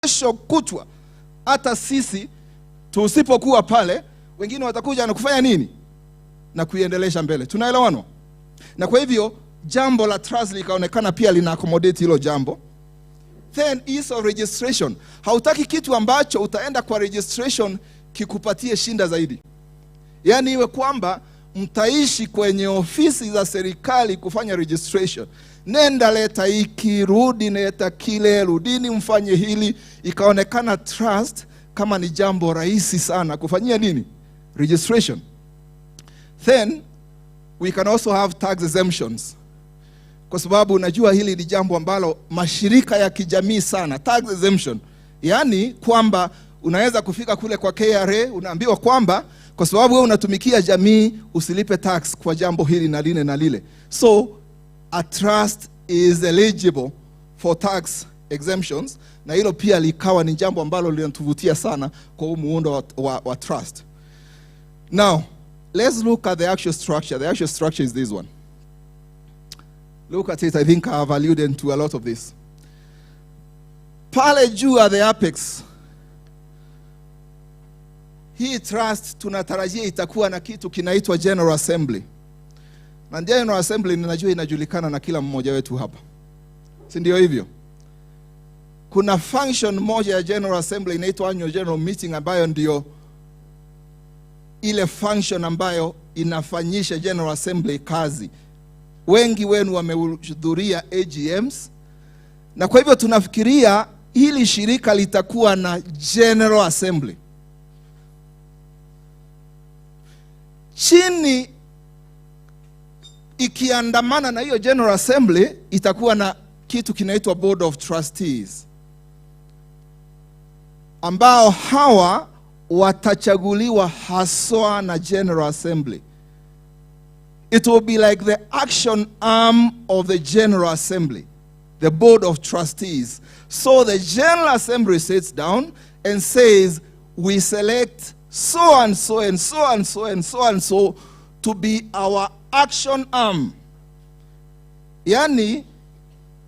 kesho kutwa hata sisi tusipokuwa pale, wengine watakuja na kufanya nini? Na kuiendelesha mbele. Tunaelewana? Na kwa hivyo jambo la trust likaonekana pia lina accommodate hilo jambo. Then ease of registration. Hautaki kitu ambacho utaenda kwa registration kikupatie shinda zaidi. Yaani iwe kwamba mtaishi kwenye ofisi za serikali kufanya registration. Nenda leta hiki, rudi leta kile, rudini mfanye hili. Ikaonekana trust kama ni jambo rahisi sana kufanyia nini? Registration. Then we can also have tax exemptions. Kwa sababu unajua hili ni jambo ambalo mashirika ya kijamii sana, tax exemption. Yaani kwamba unaweza kufika kule kwa KRA, unaambiwa kwamba kwa sababu wewe unatumikia jamii usilipe tax kwa jambo hili na lile na lile. So a trust is eligible for tax exemptions, na hilo pia likawa ni jambo ambalo linatuvutia sana kwa muundo wa trust. Now, let's look at the actual structure. The actual structure is this one. Look at it. I think I have alluded to a lot of this. Pale juu at the apex, hii trust tunatarajia itakuwa na kitu kinaitwa General Assembly. Na General Assembly ninajua inajulikana na kila mmoja wetu hapa. Si ndio hivyo? Kuna function moja ya General Assembly inaitwa Annual General Meeting, ambayo ndio ile function ambayo inafanyisha General Assembly kazi. Wengi wenu wamehudhuria AGMs, na kwa hivyo tunafikiria hili shirika litakuwa na General Assembly. Chini ikiandamana na hiyo General Assembly itakuwa na kitu kinaitwa Board of Trustees, ambao hawa watachaguliwa haswa na General Assembly. It will be like the action arm of the General Assembly, the Board of Trustees. So the General Assembly sits down and says, we select so and so and so and so and so and so to be our action arm. Yani,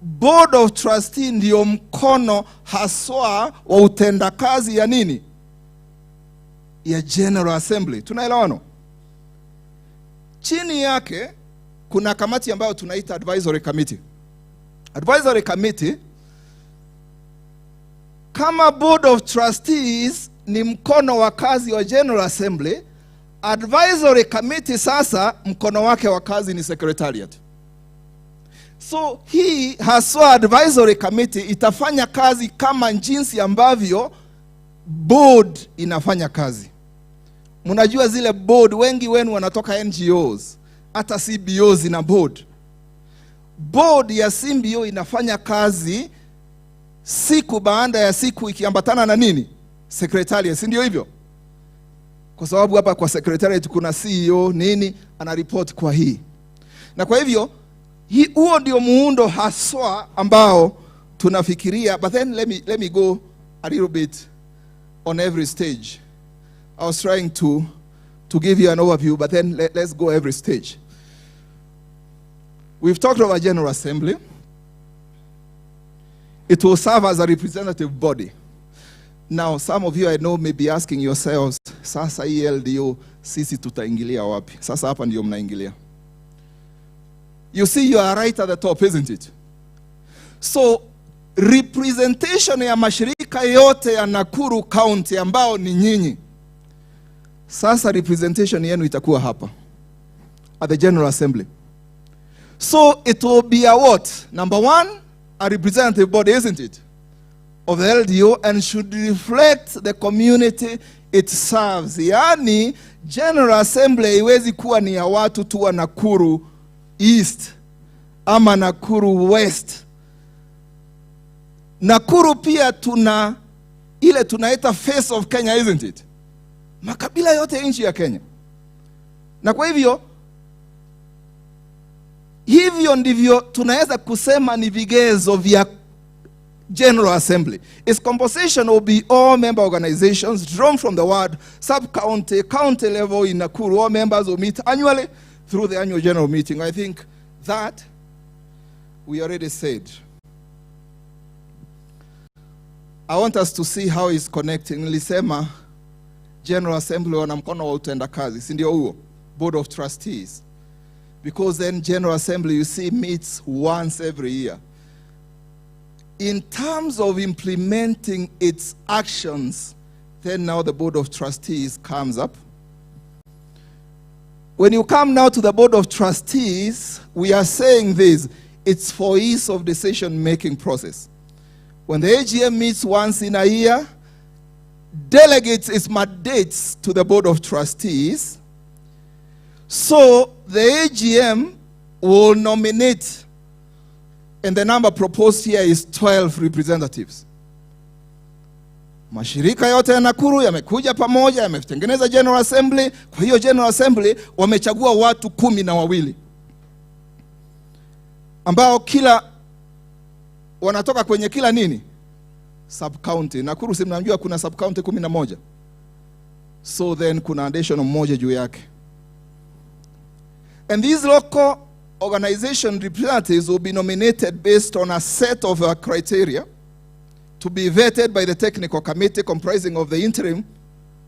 Board of Trustees ndio mkono haswa wa utendakazi ya nini? Ya General Assembly. Tunaelewana? Chini yake kuna kamati ambayo tunaita Advisory Committee. Advisory Committee, kama Board of Trustees ni mkono wa kazi wa General Assembly, Advisory Committee sasa mkono wake wa kazi ni Secretariat. So hii haswa Advisory Committee itafanya kazi kama jinsi ambavyo board inafanya kazi. Mnajua zile board, wengi wenu wanatoka NGOs, hata CBOs na board. Board ya CBO inafanya kazi siku baada ya siku ikiambatana na nini? Secretariat, si ndio hivyo? Kwa sababu hapa kwa Secretariat kuna CEO nini anaripoti kwa hii. Na kwa hivyo huo ndio muundo haswa ambao tunafikiria. But then let me go a little bit on every stage. I was trying to give you an overview, but then let's go every stage. We've talked about General Assembly. It will serve as a representative body. Now, some of you I know may be asking yourselves, sasa hii LDO sisi tutaingilia wapi? Sasa hapa ndio mnaingilia. You see, you are right at the top, isn't it? So, representation ya mashirika yote ya Nakuru County ambao ni nyinyi. Sasa representation yenu itakuwa hapa at the General Assembly. So it will be a what? Number one, a representative body, isn't it? Of the LDO, and should reflect the community it serves. Yani, General Assembly iwezi kuwa ni ya watu tu wa Nakuru East ama Nakuru West. Nakuru pia tuna ile tunaita face of Kenya, isn't it? Makabila yote nchi ya Kenya. Na kwa hivyo ndivyo tunaweza kusema ni vigezo vya General Assembly. Its composition will be all member organizations drawn from the ward, sub-county, county level in Nakuru. All members will meet annually through the annual general meeting. I think that we already said. I want us to see how it's connecting. Nilisema General Assembly wana mkono wa utendakazi, si ndio huo? Board of Trustees. Because then General Assembly, you see, meets once every year. In terms of implementing its actions, then now the Board of Trustees comes up. When you come now to the Board of Trustees, we are saying this, it's for ease of decision-making process. When the AGM meets once in a year, delegates its mandates to the Board of Trustees. So the AGM will nominate, and the number proposed here is 12 representatives. Mashirika yote ya Nakuru yamekuja pamoja, yametengeneza General Assembly. Kwa hiyo General Assembly wamechagua watu 12 ambao kila wanatoka kwenye kila nini? Sub-county. Nakuru si mnajua kuna sub-county 11. So then kuna additional mmoja juu yake. And these local organization representatives will be nominated based on a set of criteria to be vetted by the technical committee comprising of the interim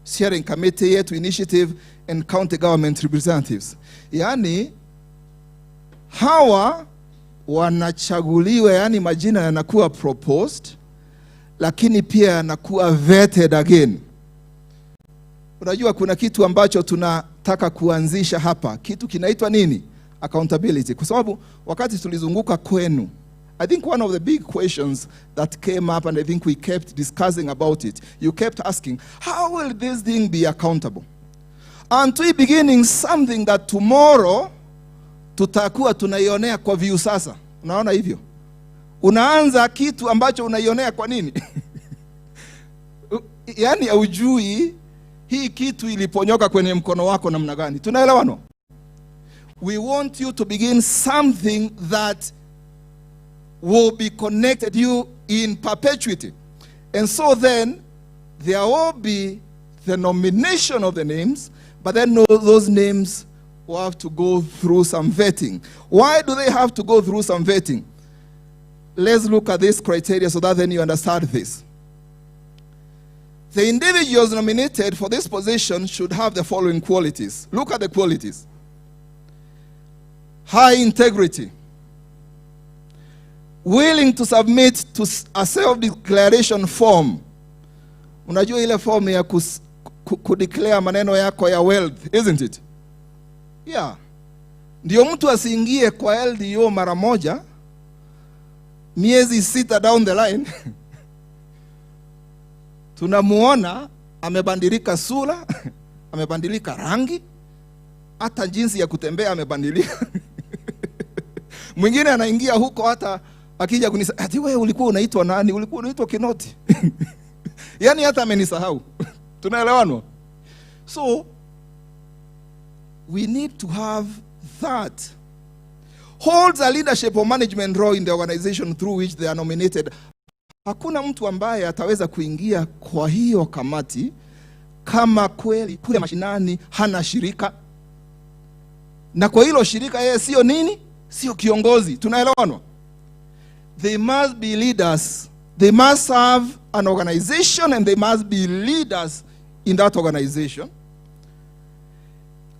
steering committee to initiative and county government representatives. Yani hawa wanachaguliwa, yani majina yanakuwa proposed, lakini pia yanakuwa vetted again. Unajua kuna kitu ambacho tunataka kuanzisha hapa, kitu kinaitwa nini? Accountability. Kwa sababu wakati tulizunguka kwenu, I think one of the big questions that came up, and I think we kept discussing about it, you kept asking, how will this thing be accountable? And we beginning something that tomorrow tutakuwa tunaionea kwa view sasa. Unaona hivyo? Unaanza kitu ambacho unaionea kwa nini? Yani haujui hii kitu iliponyoka kwenye mkono wako namna gani. Tunaelewana? We want you to begin something that will be connected you in perpetuity. And so then there will be the nomination of the names, but then those names will have to go through some vetting. Why do they have to go through some vetting? Let's look at this criteria so that then you understand this. The individuals nominated for this position should have the following qualities. Look at the qualities. High integrity. Willing to submit to a self-declaration form. Unajua ile form ya kudeclare maneno yako ya wealth, isn't it? Yeah. Ndio mtu asiingie kwa LDO mara moja, miezi 6 down the line, tunamuona amebadilika sura, amebadilika rangi, hata jinsi ya kutembea amebadilika. Mwingine anaingia huko hata akija kunisa, ati wewe ulikuwa unaitwa nani? Ulikuwa unaitwa Kinoti. Yani hata amenisahau. Tunaelewana? So we need to have that. Holds a leadership or management role in the organization through which they are nominated. Hakuna mtu ambaye ataweza kuingia kwa hiyo kamati kama kweli kule mashinani hana shirika. Na kwa hilo shirika yeye sio nini? Sio kiongozi. Tunaelewana? They must be leaders. They must have an organization and they must be leaders in that organization.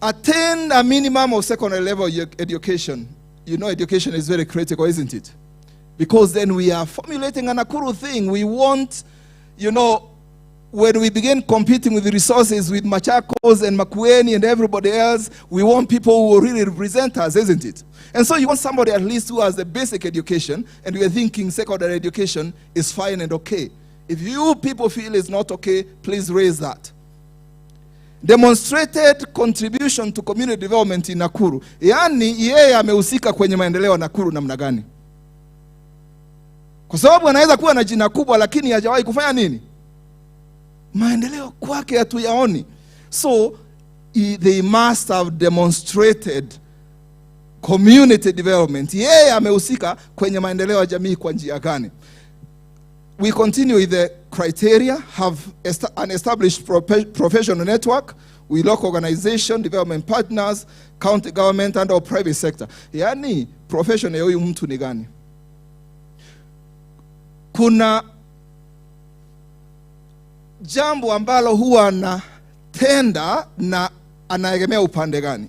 Attend a minimum of secondary level education. You know education is very critical, isn't it? Because then we are formulating an Nakuru thing. We want, you know, when we begin competing with the resources with Machakos and Makueni and everybody else, we want people who will really represent us, isn't it? And so you want somebody at least who has the basic education, and we are thinking secondary education is fine and okay. If you people feel it's not okay, please raise that. Demonstrated contribution to community development in Nakuru. Yani yeye amehusika kwenye maendeleo ya Nakuru namna gani? Kwa sababu anaweza kuwa na jina kubwa lakini hajawahi kufanya nini? Maendeleo kwake hatuyaoni. So they must have demonstrated community development. Yeye amehusika kwenye maendeleo ya jamii kwa njia gani? We continue with the criteria. Have an established professional network with local organization, development partners, county government and or private sector. Yani professional ya huyu mtu ni gani? Kuna jambo ambalo huwa anatenda na anaegemea upande gani.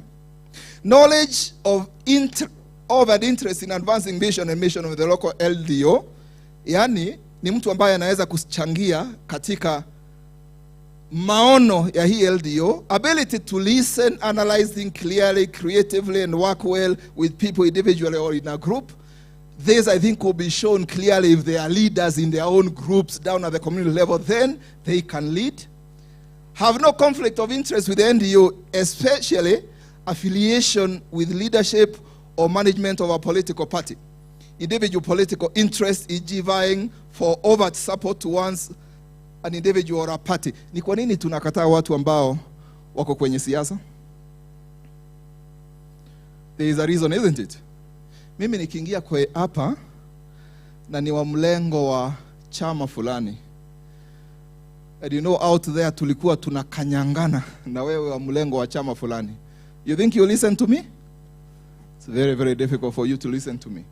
Knowledge of an interest in advancing vision and mission of the local LDO, yani ni mtu ambaye anaweza kuchangia katika maono ya hii LDO. Ability to listen, analyze things clearly, creatively, and work well with people individually or in a group. This, I think, will be shown clearly if they are leaders in their own groups down at the community level, then they can lead. Have no conflict of interest with the NDO, especially affiliation with leadership or management of a political party. Individual political interest, e.g. vying for overt support towards an individual or a party. Ni kwa nini tunakataa watu ambao wako kwenye siasa? There is a reason, isn't it? Mimi nikiingia kwa hapa na ni wa mlengo wa chama fulani, and you know out there tulikuwa tunakanyangana na wewe wa mlengo wa chama fulani, you think you listen to me? It's very, very difficult for you to listen to me.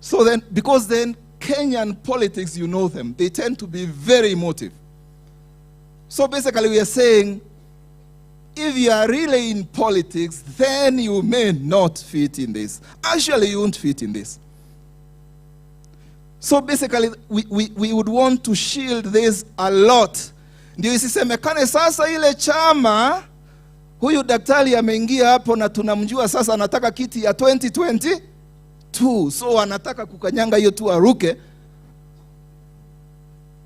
So then, because then Kenyan politics, you know them, they tend to be very emotive. So basically we are saying, if you are really in politics, then you may not fit in this. Actually, you won't fit in this. So basically, we would want to shield this a lot. Ndio isisemekane sasa ile chama, huyu daktari ameingia hapo na tunamjua sasa anataka kiti ya 2022. So anataka kukanyanga hiyo tu aruke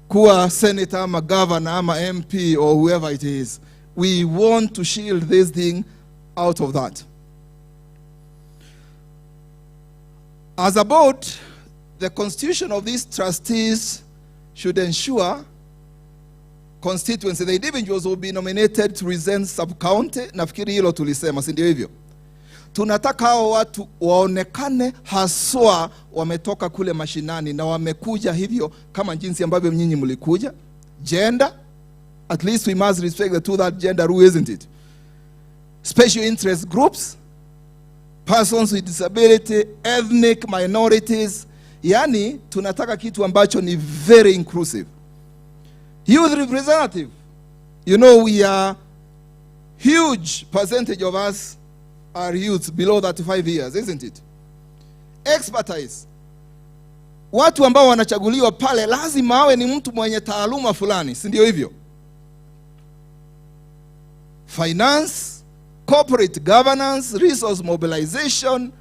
kuwa senator ama governor ama MP or whoever it is. We want to shield this thing out of that. As a board, the constitution of these trustees should ensure constituency. The individuals will be nominated to represent sub-county. Nafikiri hilo tulisema, si ndio hivyo? Tunataka hao watu waonekane haswa wametoka kule mashinani na wamekuja hivyo kama jinsi ambavyo nyinyi mlikuja. Gender, at least we must respect the two-thirds gender rule, isn't it? Special interest groups, persons with disability, ethnic minorities. Yani, tunataka kitu ambacho ni very inclusive. Youth representative. You know, we are huge percentage of us are youths below 35 years, isn't it? Expertise. Watu ambao wanachaguliwa pale lazima awe ni mtu mwenye taaluma fulani, si ndio hivyo? Finance, corporate governance, resource mobilization,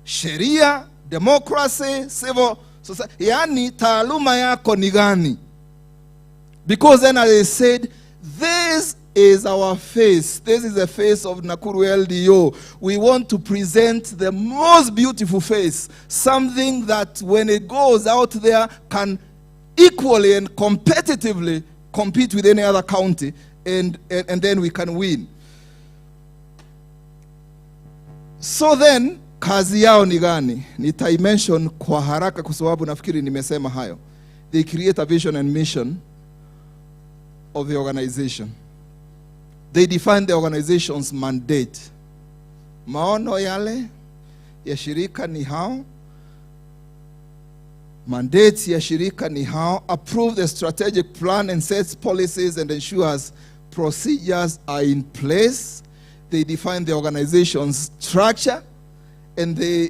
sheria, democracy, civil society. Yani taaluma yako ni gani? Because then as I said, this is our face. This is the face of Nakuru LDO. We want to present the most beautiful face. Something that when it goes out there can equally and competitively compete with any other county, and then we can win. So then, kazi yao ni gani? Nitaimention kwa haraka kwa sababu nafikiri nimesema hayo. They create a vision and mission of the organization. They define the organization's mandate. Maono yale ya shirika ni hao. Mandate ya shirika ni hao. Approve the strategic plan and sets policies and ensures procedures are in place. They define the organization's structure, and they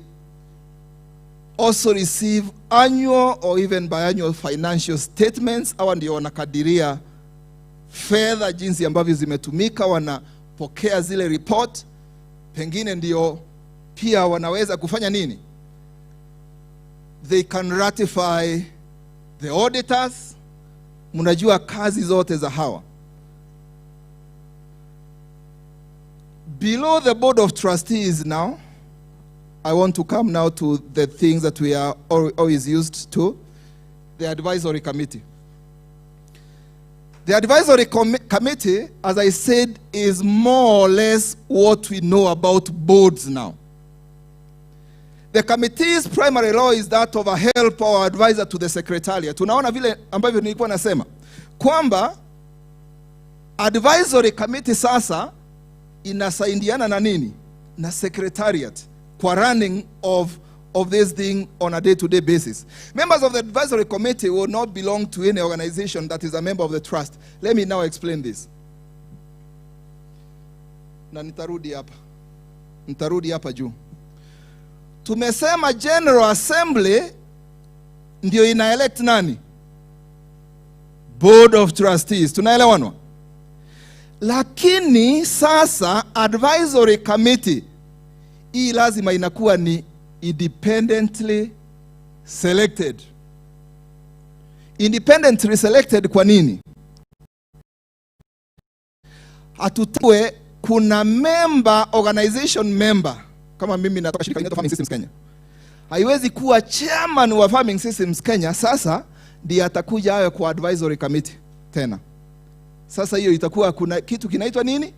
also receive annual or even biannual financial statements. Hawa ndio wanakadiria fedha jinsi ambavyo zimetumika, wanapokea zile report. Pengine ndio pia wanaweza kufanya nini? They can ratify the auditors. Mnajua kazi zote za hawa. Below the board of trustees now, I want to come now to the things that we are always used to, the advisory committee. The advisory committee, as I said, is more or less what we know about boards now. The committee's primary role is that of a helper or advisor to the secretariat. Tunaona vile ambavyo nilikuwa nasema kwamba advisory committee sasa inasaidiana na nini? Na secretariat kwa running of of this thing on a day-to-day basis. Members of the advisory committee will not belong to any organization that is a member of the trust. Let me now explain this. Na nitarudi hapa juu. Tumesema General Assembly ndio ina-elect nani? Board of Trustees. Tunaelewanwa? Lakini sasa advisory committee hii lazima inakuwa ni independently selected. Independently selected kwa nini? Hatutue kuna member, organization member. Kama mimi natoka shirika linaitwa Farming Systems Kenya. Haiwezi kuwa chairman wa Farming Systems Kenya sasa ndiye atakuja awe kwa advisory committee tena. Sasa hiyo itakuwa kuna kitu kinaitwa nini?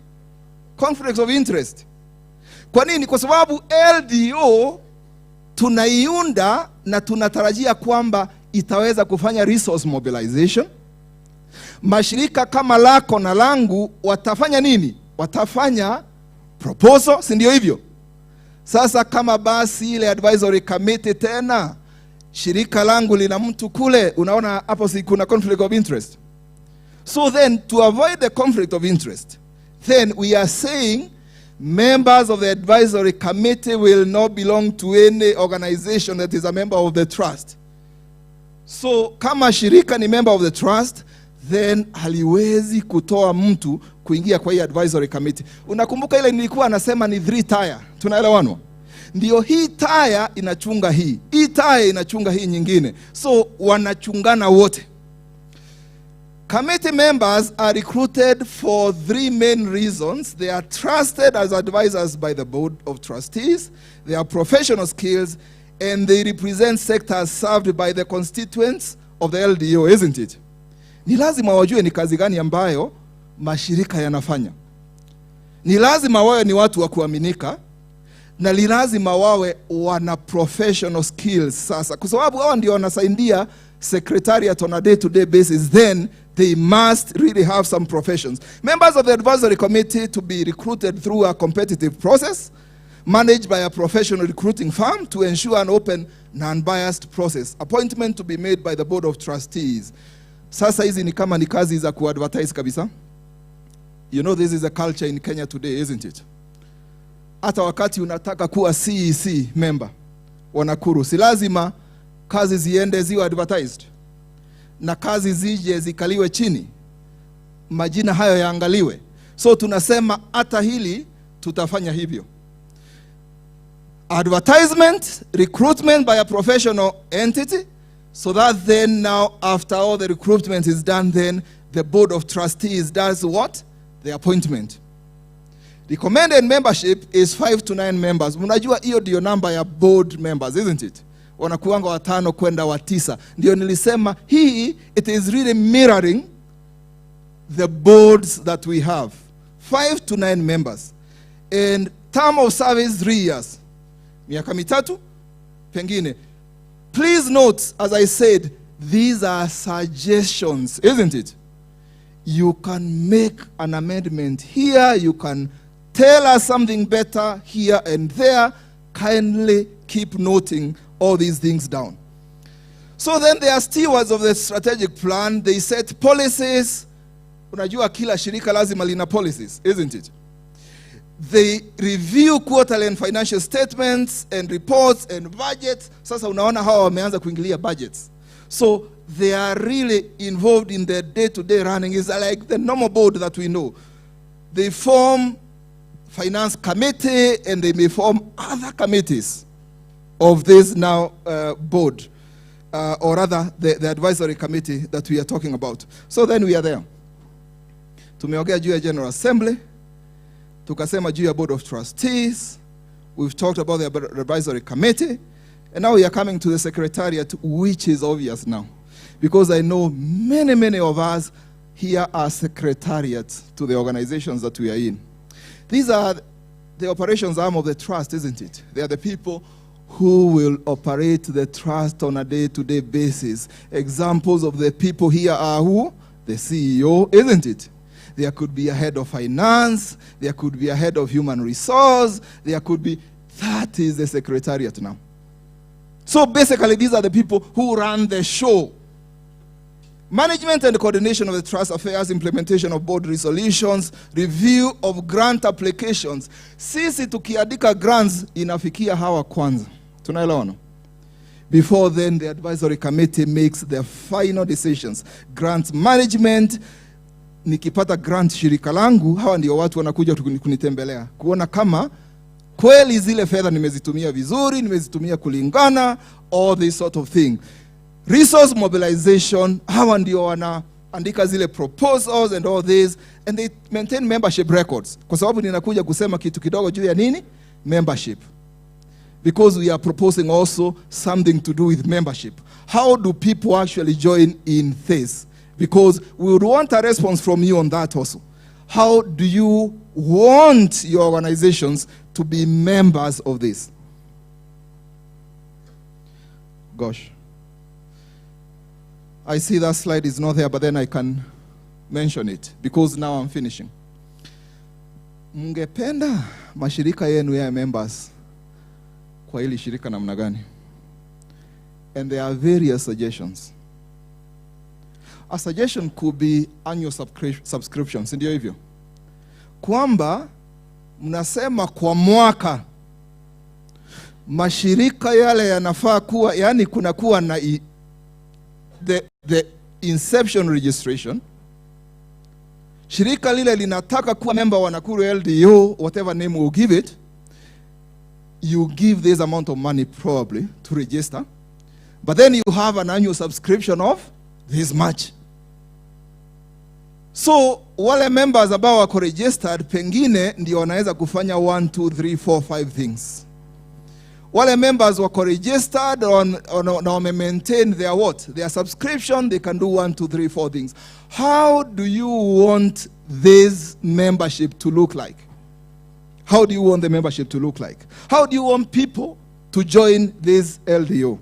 Conflict of interest. Kwa nini? Kwa sababu LDO tunaiunda na tunatarajia kwamba itaweza kufanya resource mobilization. Mashirika kama lako na langu watafanya nini? Watafanya proposal, si ndio hivyo? Sasa kama basi ile advisory committee tena shirika langu lina mtu kule, unaona hapo si kuna conflict of interest. So then to avoid the conflict of interest, then we are saying members of the advisory committee will not belong to any organization that is a member of the trust. So kama shirika ni member of the trust, then haliwezi kutoa mtu kuingia kwa hii advisory committee. Unakumbuka ile nilikuwa nasema ni 3 tier. Tunaelewanwa? Ndio hii tier inachunga hii. Hii tier inachunga hii nyingine. So wanachungana wote. Committee members are recruited for 3 main reasons. They are trusted as advisors by the Board of Trustees. They have professional skills and they represent sectors served by the constituents of the LDO, isn't it? Ni lazima wajue ni kazi gani ambayo mashirika yanafanya. Ni lazima wawe ni watu wa kuaminika na ni lazima wawe wana professional skills sasa. Kwa sababu hao ndio wanasaidia secretariat on a day-to-day basis, then they must really have some professions. Members of the advisory committee to be recruited through a competitive process managed by a professional recruiting firm to ensure an open, non-biased process. Appointment to be made by the Board of Trustees. Sasa hizi ni kama ni kazi za kuadvertise kabisa. You know this is a culture in Kenya today, isn't it? Hata wakati unataka kuwa CEC member wa Nakuru, si lazima kazi ziende ziwe advertised. Na kazi zije zikaliwe chini. Majina hayo yaangaliwe. So tunasema hata hili tutafanya hivyo. Advertisement, recruitment by a professional entity, so that then now after all the recruitment is done, then the Board of Trustees does what? The appointment. Recommended membership is 5 to 9 members. Unajua hiyo ndio namba ya board members, isn't it? Wanakuanga 5 kwenda 9. Ndio nilisema hii it is really mirroring the boards that we have. 5 to 9 members. And term of service 3 years. Miaka 3 pengine. Please note, as I said, these are suggestions, isn't it? You can make an amendment here, you can tell us something better here and there. Kindly keep noting all these things down. So then they are stewards of the strategic plan. They set policies. Unajua kila shirika lazima lina policies, isn't it? They review quarterly and financial statements and reports and budgets. Sasa unaona hawa wameanza kuingilia budgets. So they are really involved in the day-to-day running. It's like the normal board that we know. They form finance committee and they may form other committees of this now board, or rather the advisory committee that we are talking about. So then we are there. Tumeongea juu ya General Assembly. Tukasema juu ya Board of Trustees. We've talked about the advisory committee. And now we are coming to the secretariat, which is obvious now. Because I know many of us here are secretariats to the organizations that we are in. These are the operations arm of the trust, isn't it? They are the people who will operate the trust on a day-to-day basis. Examples of the people here are who? The CEO, isn't it? There could be a head of finance. There could be a head of human resource. There could be, that is the secretariat now. So basically, these are the people who run the show. Management and coordination of the trust affairs, implementation of board resolutions, review of grant applications. Sisi tukiandika grants inafikia hawa kwanza. Tunaelewana? Before then, the advisory committee makes the final decisions. Grant management, nikipata grant shirika langu, hawa ndio watu wanakuja kunitembelea. Kuona kama kweli zile fedha nimezitumia vizuri, nimezitumia kulingana, all this sort of thing. Resource mobilization, hawa ndio wanaandika zile proposals and all this, and they maintain membership records. Kwa sababu ninakuja kusema kitu kidogo juu ya nini? Membership. Because we are proposing also something to do with membership. How do people actually join in this? Because we would want a response from you on that also. How do you want your organizations to be members of this? Gosh. I see that slide is not there, but then I can mention it because now I'm finishing. Mungependa mashirika yenu ya members kwa hili shirika namna gani? And there are various suggestions. A suggestion could be annual subscriptions, ndio hivyo. Kwamba mnasema kwa mwaka mashirika yale yanafaa kuwa, yani kuna kuwa na the inception registration. Shirika lile linataka kuwa member wa Nakuru LDO, whatever name we'll give it. You give this amount of money probably to register, but then you have an annual subscription of this much. So wale members ambao wako registered pengine ndio wanaweza kufanya 1, 2, 3, 4, 5 things. Wale members wako registered na wame maintain their what? Their subscription, they can do 1, 2, 3, 4 things. How do you want this membership to look like? How do you want the membership to look like? How do you want people to join this LDO?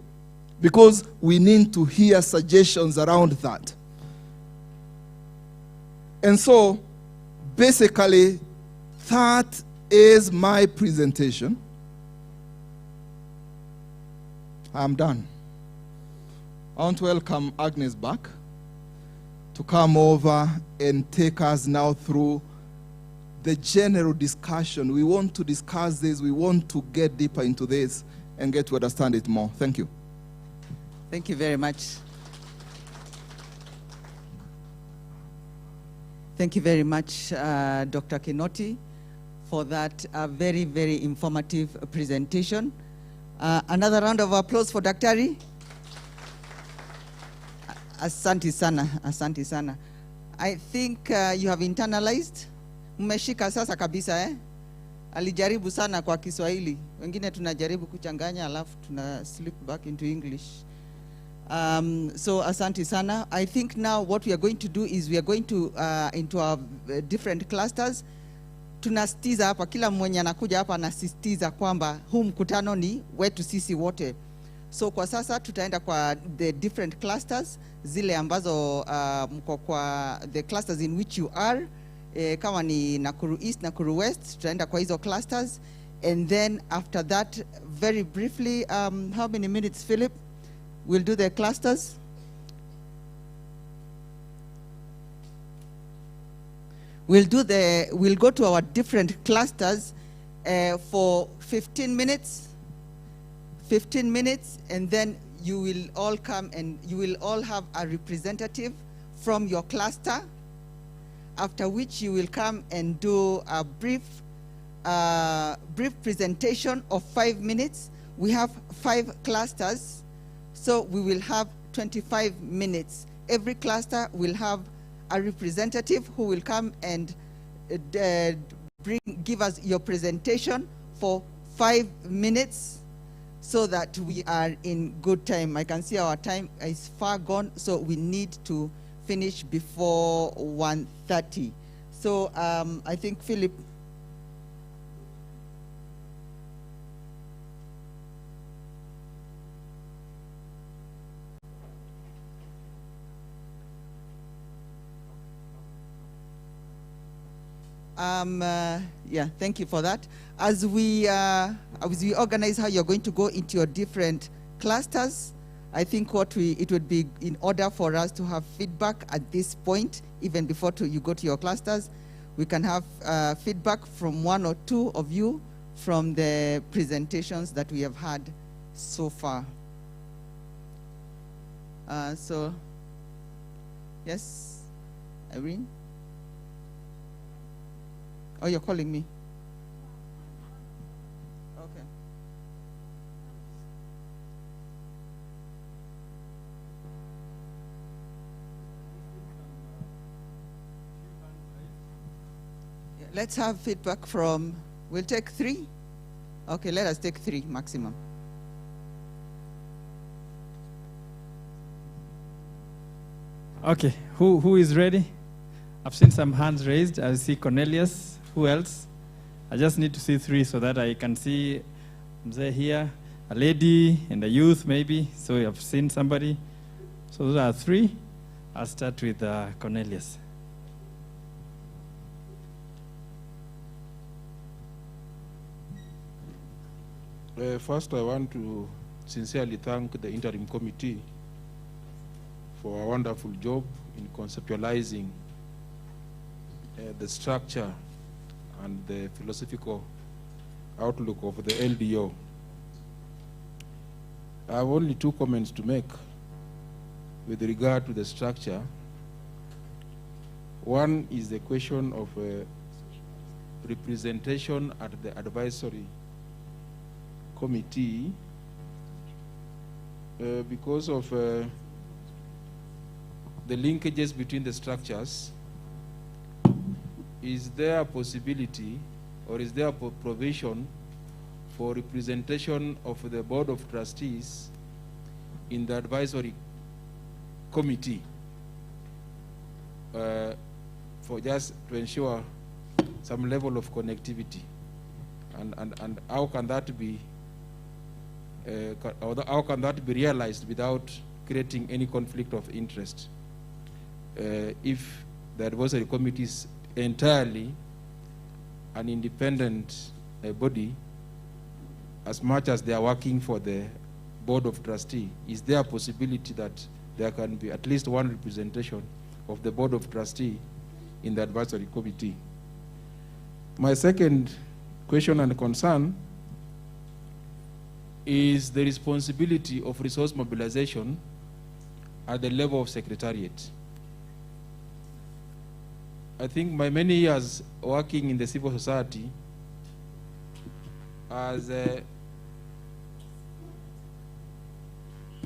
Because we need to hear suggestions around that. And so, basically, that is my presentation. I'm done. I want to welcome Agnes back to come over and take us now through the general discussion. We want to discuss this. We want to get deeper into this and get to understand it more. Thank you. Thank you very much. Thank you very much, Dr. Kinoti, for that very, very informative presentation. Another round of applause for Daktari. Asante sana, asante sana. I think you have internalized. Mmeshika sasa kabisa Alijaribu sana kwa Kiswahili. Wengine tunajaribu kuchanganya alafu tuna slip back into English. So asante sana. I think now what we are going to do is we are going to into our different clusters. Tunasitiza hapa, kila mwenye anakuja hapa anasisitiza kwamba huu mkutano ni wetu sisi wote. So kwa sasa tutaenda kwa the different clusters, zile ambazo mko kwa the clusters in which you are. Kama ni Nakuru East, Nakuru West, tutaenda kwa hizo clusters. And then after that, very briefly, how many minutes, Philip? We'll do the clusters. We'll go to our different clusters for 15 minutes. 15 minutes, and then you will all come and you will all have a representative from your cluster, after which you will come and do a brief presentation of 5 minutes. We have 5 clusters, so we will have 25 minutes. Every cluster will have a representative who will come and give us your presentation for 5 minutes, so that we are in good time. I can see our time is far gone, so we need to finish before 1:30. So I think Philip. Yeah, thank you for that. As we organize how you're going to go into your different clusters, I think it would be in order for us to have feedback at this point, even before you go to your clusters, we can have feedback from one or two of you from the presentations that we have had so far. So, yes, Irene? Oh, you're calling me? Okay. Yeah, let's have feedback from, we'll take 3. Okay, let us take 3 maximum. Okay, who is ready? I've seen some hands raised. I see Cornelius. Who else? I just need to see 3 so that I can see Mzee here, a lady and a youth maybe. So I've seen somebody. So those are 3. I'll start with Cornelius. First, I want to sincerely thank the interim committee for a wonderful job in conceptualizing the structure and the philosophical outlook of the LDO. I have only 2 comments to make with regard to the structure. One is the question of representation at the advisory committee because of the linkages between the structures. Is there a possibility or is there a provision for representation of the Board of Trustees in the advisory committee for just to ensure some level of connectivity? And how can that be how can that be realized without creating any conflict of interest? If the advisory committee is entirely an independent body, as much as they are working for the Board of Trustees, is there a possibility that there can be at least one representation of the Board of Trustees in the advisory committee? My second question and concern is the responsibility of resource mobilization at the level of Secretariat. I think my many years working in the civil society has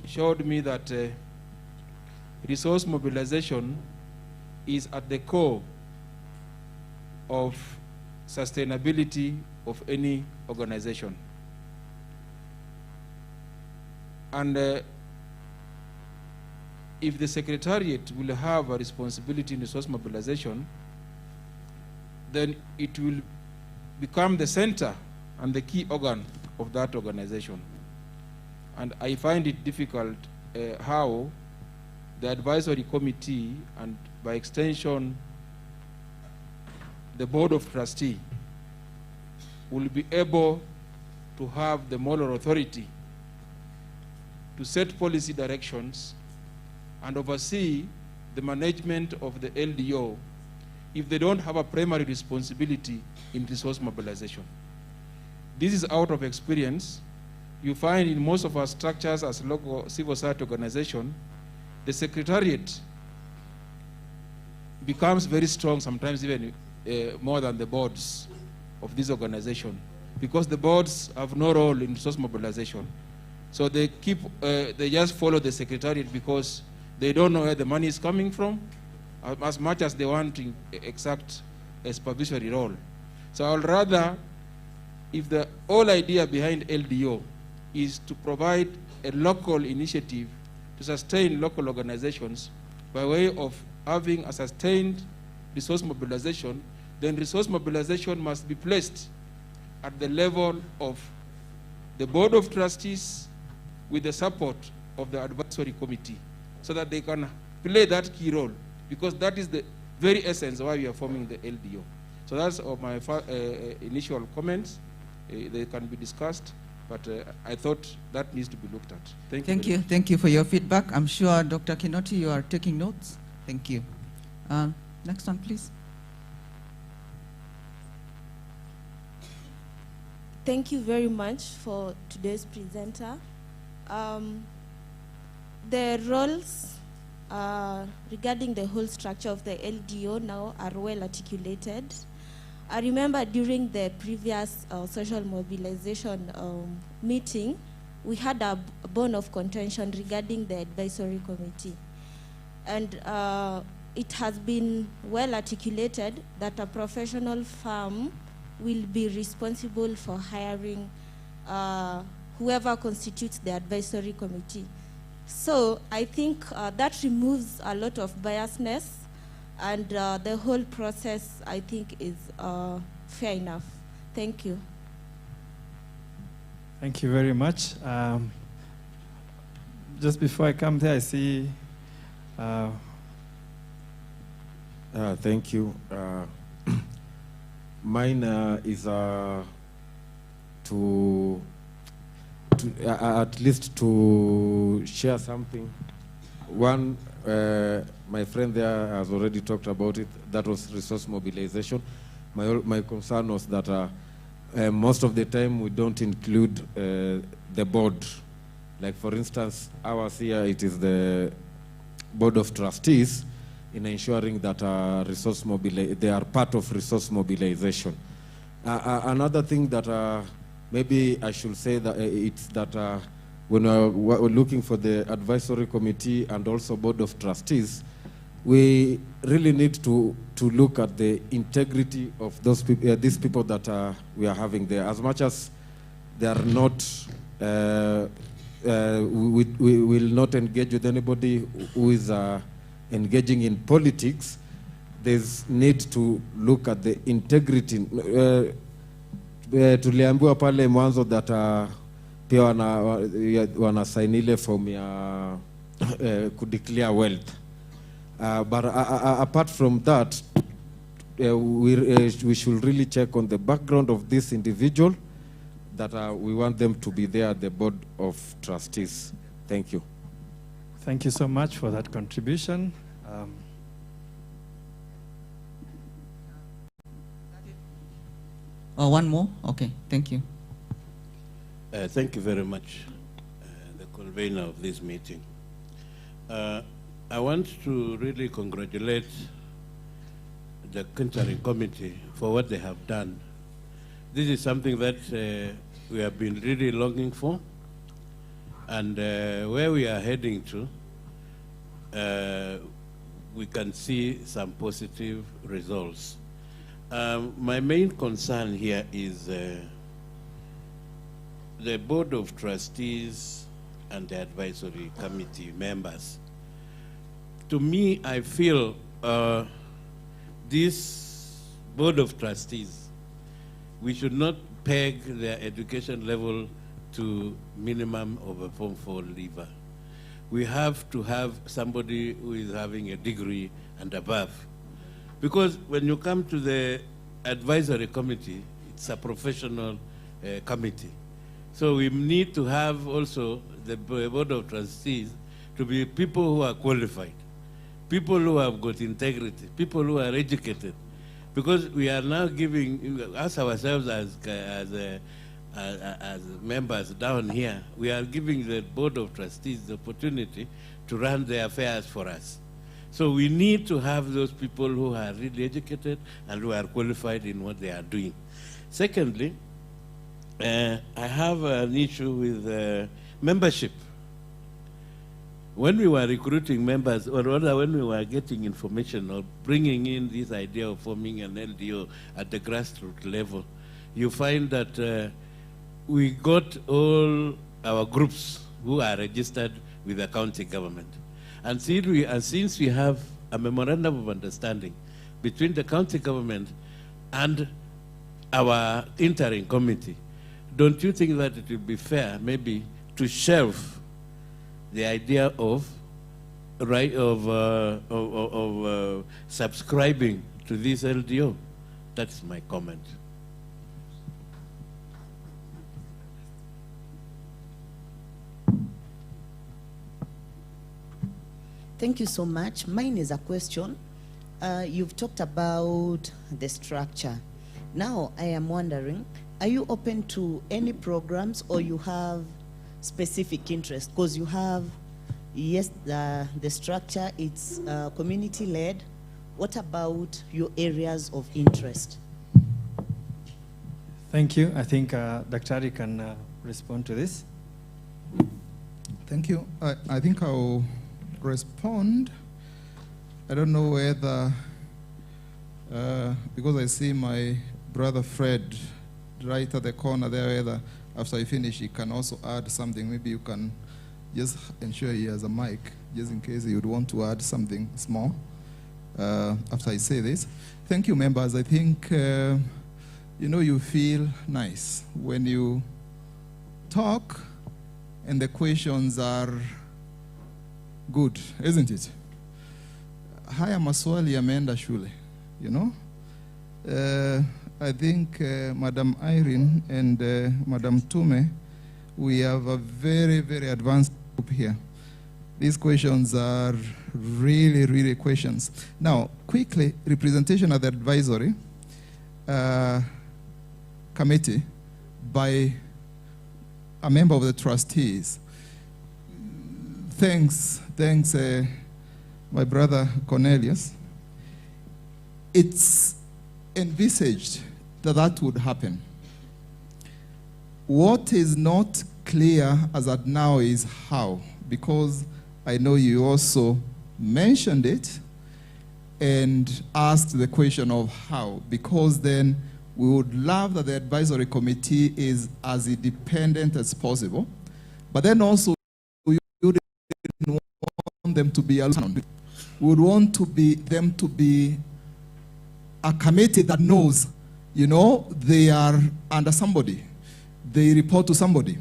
showed me that resource mobilization is at the core of sustainability of any organization. And if the Secretariat will have a responsibility in resource mobilization, then it will become the center and the key organ of that organization. And I find it difficult how the advisory committee and by extension the Board of Trustees will be able to have the moral authority to set policy directions and oversee the management of the LDO if they don't have a primary responsibility in resource mobilization. This is out of experience. You find in most of our structures as local civil society organization, the Secretariat becomes very strong, sometimes even more than the boards of this organization, because the boards have no role in resource mobilization. So they just follow the Secretariat because they don't know where the money is coming from, as much as they want to exact a supervisory role. So I would rather, if the whole idea behind LDO is to provide a local initiative to sustain local organizations by way of having a sustained resource mobilization, then resource mobilization must be placed at the level of the Board of Trustees with the support of the advisory committee so that they can play that key role, because that is the very essence why we are forming the LDO. So that's my initial comments. They can be discussed. But I thought that needs to be looked at. Thank you. Thank very you. much. Thank you for your feedback. I'm sure, Dr. Kinoti, you are taking notes. Thank you. Next one, please. Thank you very much for today's presenter. The roles regarding the whole structure of the LDO now are well articulated. I remember during the previous social mobilization meeting, we had a bone of contention regarding the advisory committee. And it has been well articulated that a professional firm will be responsible for hiring whoever constitutes the advisory committee. So I think that removes a lot of biasness, and the whole process, I think, is fair enough. Thank you. Thank you very much. Just before I come there, I see. Thank you. Mine is to at least to share something. One, my friend there has already talked about it. That was resource mobilization. My concern was that most of the time we don't include the board. Like for instance, ours here, it is the board of trustees in ensuring that they are part of resource mobilization. Another thing that maybe I should say that it's that when we're looking for the advisory committee and also board of trustees, we really need to look at the integrity of those people, these people that we are having there. As much as they are not, we will not engage with anybody who is engaging in politics. There's need to look at the integrity. Tuliambiwa pale mwanzo that pia wanasaini ile form ya kudeclare wealth. But apart from that, we should really check on the background of this individual, that we want them to be there at the board of trustees. Thank you. Thank you so much for that contribution. Oh, one more? Okay, thank you. Thank you very much, the convener of this meeting. I want to really congratulate the Countering Committee for what they have done. This is something that we have been really longing for, and where we are heading to, we can see some positive results. My main concern here is the Board of Trustees and the Advisory Committee members. To me, I feel this Board of Trustees, we should not peg their education level to minimum of a Form 4 leaver. We have to have somebody who is having a degree and above. Because when you come to the advisory committee, it's a professional committee. So we need to have also the Board of Trustees to be people who are qualified, people who have got integrity, people who are educated. Because we are now giving us ourselves as members down here, we are giving the Board of Trustees the opportunity to run their affairs for us. So we need to have those people who are really educated and who are qualified in what they are doing. Secondly, I have an issue with membership. When we were recruiting members, or rather when we were getting information or bringing in this idea of forming an LDO at the grassroots level, you find that we got all our groups who are registered with the county government. And since we have a memorandum of understanding between the county government and our interim committee, don't you think that it would be fair maybe to shelve the idea of subscribing to this LDO? That's my comment. Thank you so much. Mine is a question. You've talked about the structure. Now, I am wondering, are you open to any programs or you have specific interest? Because you have, yes, the structure, it's community-led. What about your areas of interest? Thank you. I think Dr. can respond to this. Thank you. I think I'll respond. I don't know whether, because I see my brother Fred right at the corner there, whether after I finish he can also add something. Maybe you can just ensure he has a mic, just in case he would want to add something small after I say this. Thank you, members. I think, you know, you feel nice when you talk and the questions are good, isn't it? Haya maswali yameenda shule, you know? I think Madam Irene and Madam Tume, we have a very, very advanced group here. These questions are really, really questions. Now, quickly, representation of the advisory committee by a member of the trustees. Thanks, my brother Cornelius. It's envisaged that that would happen. What is not clear as at now is how, because I know you also mentioned it and asked the question of how, because then we would love that the advisory committee is as independent as possible, but then also we wouldn't want them to be alone. We would want them to be a committee that knows, you know, they are under somebody. They report to somebody.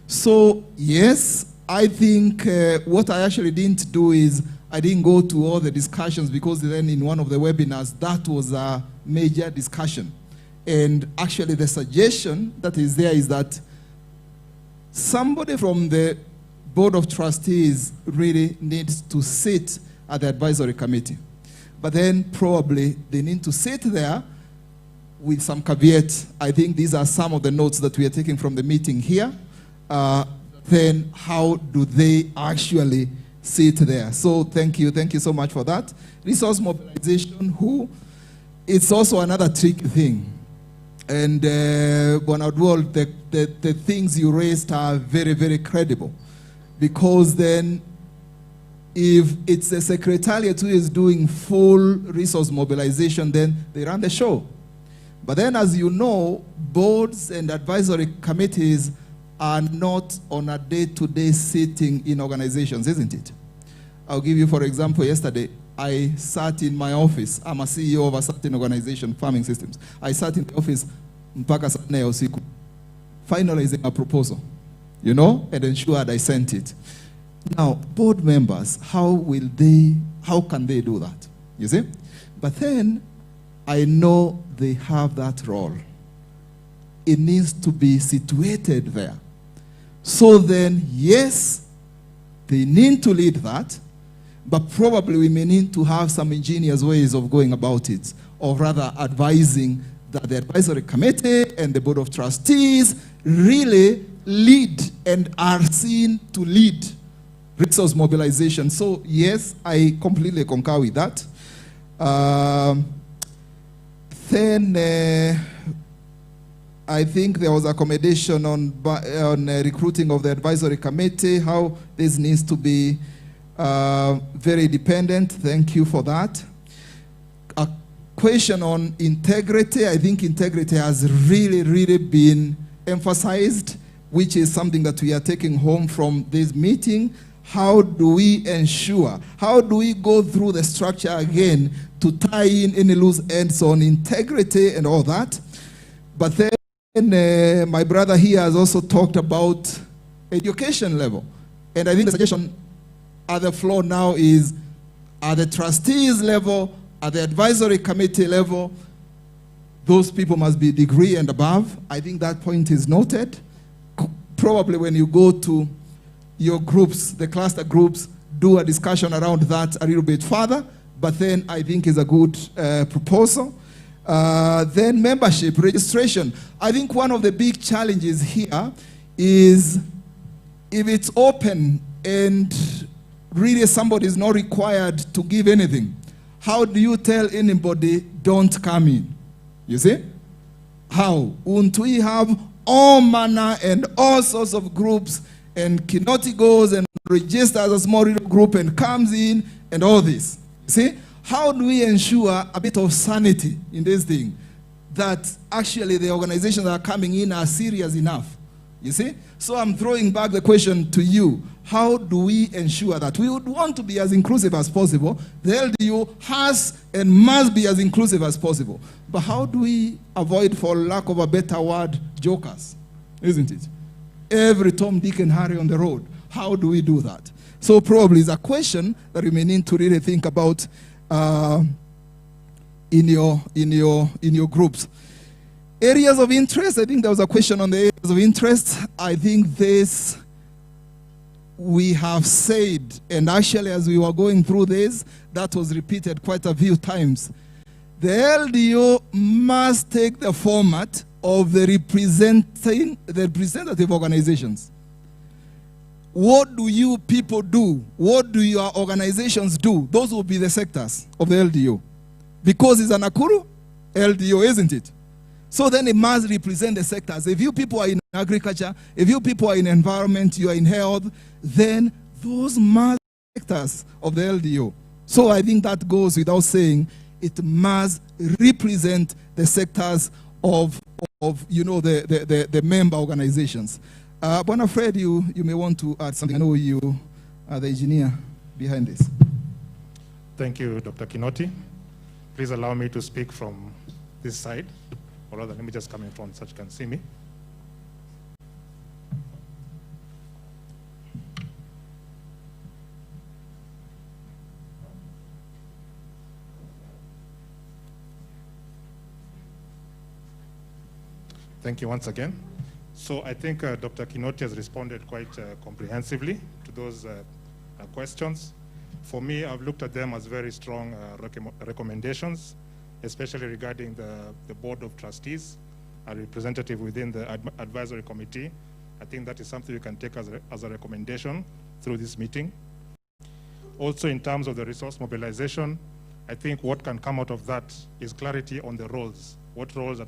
So, yes, I think what I actually didn't do is I didn't go to all the discussions, because then in one of the webinars, that was a major discussion. And actually the suggestion that is there is that somebody from the Board of Trustees really needs to sit at the advisory committee. But then probably they need to sit there with some caveats. I think these are some of the notes that we are taking from the meeting here. Then how do they actually sit there? So thank you so much for that. Resource mobilization, it's also another tricky thing. And Bonadwal, the things you raised are very, very credible. Because then if it's the secretariat who is doing full resource mobilization, then they run the show. But then, as you know, boards and advisory committees are not on a day-to-day sitting in organizations, isn't it? I'll give you, for example, yesterday, I sat in my office. I'm a CEO of a certain organization, Farming Systems. I sat in the office mpaka saa 4 usiku, finalizing a proposal, you know, and ensured I sent it. Now, board members, how can they do that? You see? But then, I know they have that role. It needs to be situated there. So then, yes, they need to lead that, but probably we may need to have some ingenious ways of going about it, or rather advising that the advisory committee and the Board of Trustees really lead and are seen to lead resource mobilization. So yes, I completely concur with that. Then I think there was accommodation on recruiting of the advisory committee, how this needs to be very dependent. Thank you for that. A question on integrity. I think integrity has really, really been emphasized, which is something that we are taking home from this meeting. How do we ensure, how do we go through the structure again to tie in any loose ends on integrity and all that? But then my brother here has also talked about education level. And I think the suggestion at the floor now is at the trustees level, at the advisory committee level, those people must be degree and above. I think that point is noted. Probably when you go to your groups, the cluster groups, do a discussion around that a little bit further, but then I think is a good proposal. Then membership registration. I think one of the big challenges here is if it's open and really somebody is not required to give anything, how do you tell anybody don't come in? You see? How? Won't we have all manner and all sorts of groups, and Kinoti goes and registers as a small little group and comes in and all this? You see? How do we ensure a bit of sanity in this thing, that actually the organizations that are coming in are serious enough? You see? So I'm throwing back the question to you. How do we ensure that? We would want to be as inclusive as possible. The LDO has and must be as inclusive as possible. But how do we avoid, for lack of a better word, jokers? Isn't it? Every Tom, Dick, and Harry on the road. How do we do that? So probably it's a question that we may need to really think about in your groups. Areas of interest. I think there was a question on the areas of interest. I think this we have said, and actually as we were going through this, that was repeated quite a few times. The LDO must take the format of the representative organizations. What do you people do? What do your organizations do? Those will be the sectors of the LDO. Because it's a Nakuru LDO, isn't it? So then it must represent the sectors. If you people are in agriculture, if you people are in environment, you are in health, then those must be sectors of the LDO. So I think that goes without saying, it must represent the sectors of the member organizations. But I'm afraid you may want to add something. I know you are the engineer behind this. Thank you, Dr. Kinoti. Please allow me to speak from this side, or rather, let me just come in front so you can see me. Thank you once again. So I think Dr. Kinoti has responded quite comprehensively to those questions. For me, I've looked at them as very strong recommendations, especially regarding the Board of Trustees, a representative within the advisory committee. I think that is something you can take as a recommendation through this meeting. Also, in terms of the resource mobilization, I think what can come out of that is clarity on the roles. What roles are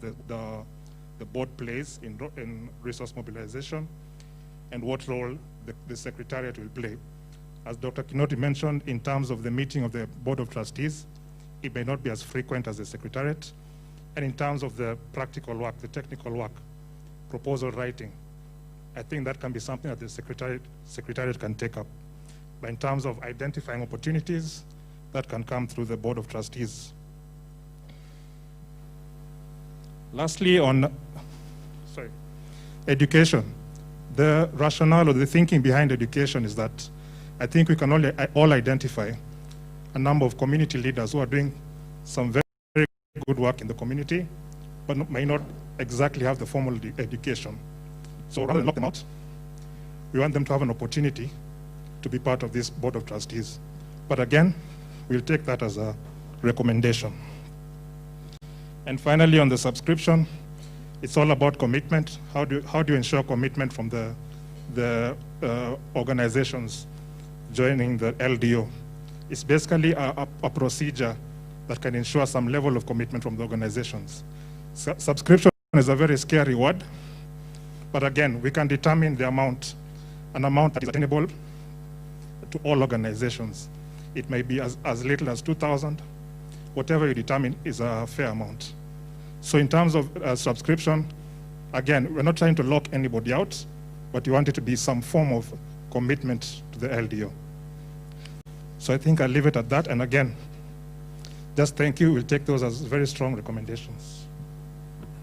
the board plays in resource mobilization, and what role the Secretariat will play. As Dr. Kinoti mentioned, in terms of the meeting of the Board of Trustees, it may not be as frequent as the Secretariat. And in terms of the practical work, the technical work, proposal writing, I think that can be something that the Secretariat can take up. But in terms of identifying opportunities, that can come through the Board of Trustees. Lastly, on education. The rationale or the thinking behind education is that I think we can all identify a number of community leaders who are doing some very, very good work in the community, but may not exactly have the formal education. So rather than lock them out, we want them to have an opportunity to be part of this Board of Trustees. But again, we'll take that as a recommendation. And finally, on the subscription, it's all about commitment. How do you ensure commitment from the organizations joining the LDO? It's basically a procedure that can ensure some level of commitment from the organizations. Subscription is a very scary word, but again, we can determine the amount, an amount that is attainable to all organizations. It may be as little as 2,000. Whatever you determine is a fair amount. So in terms of subscription, again, we're not trying to lock anybody out, but we want it to be some form of commitment to the LDO. So I think I'll leave it at that. And again, just thank you. We'll take those as very strong recommendations.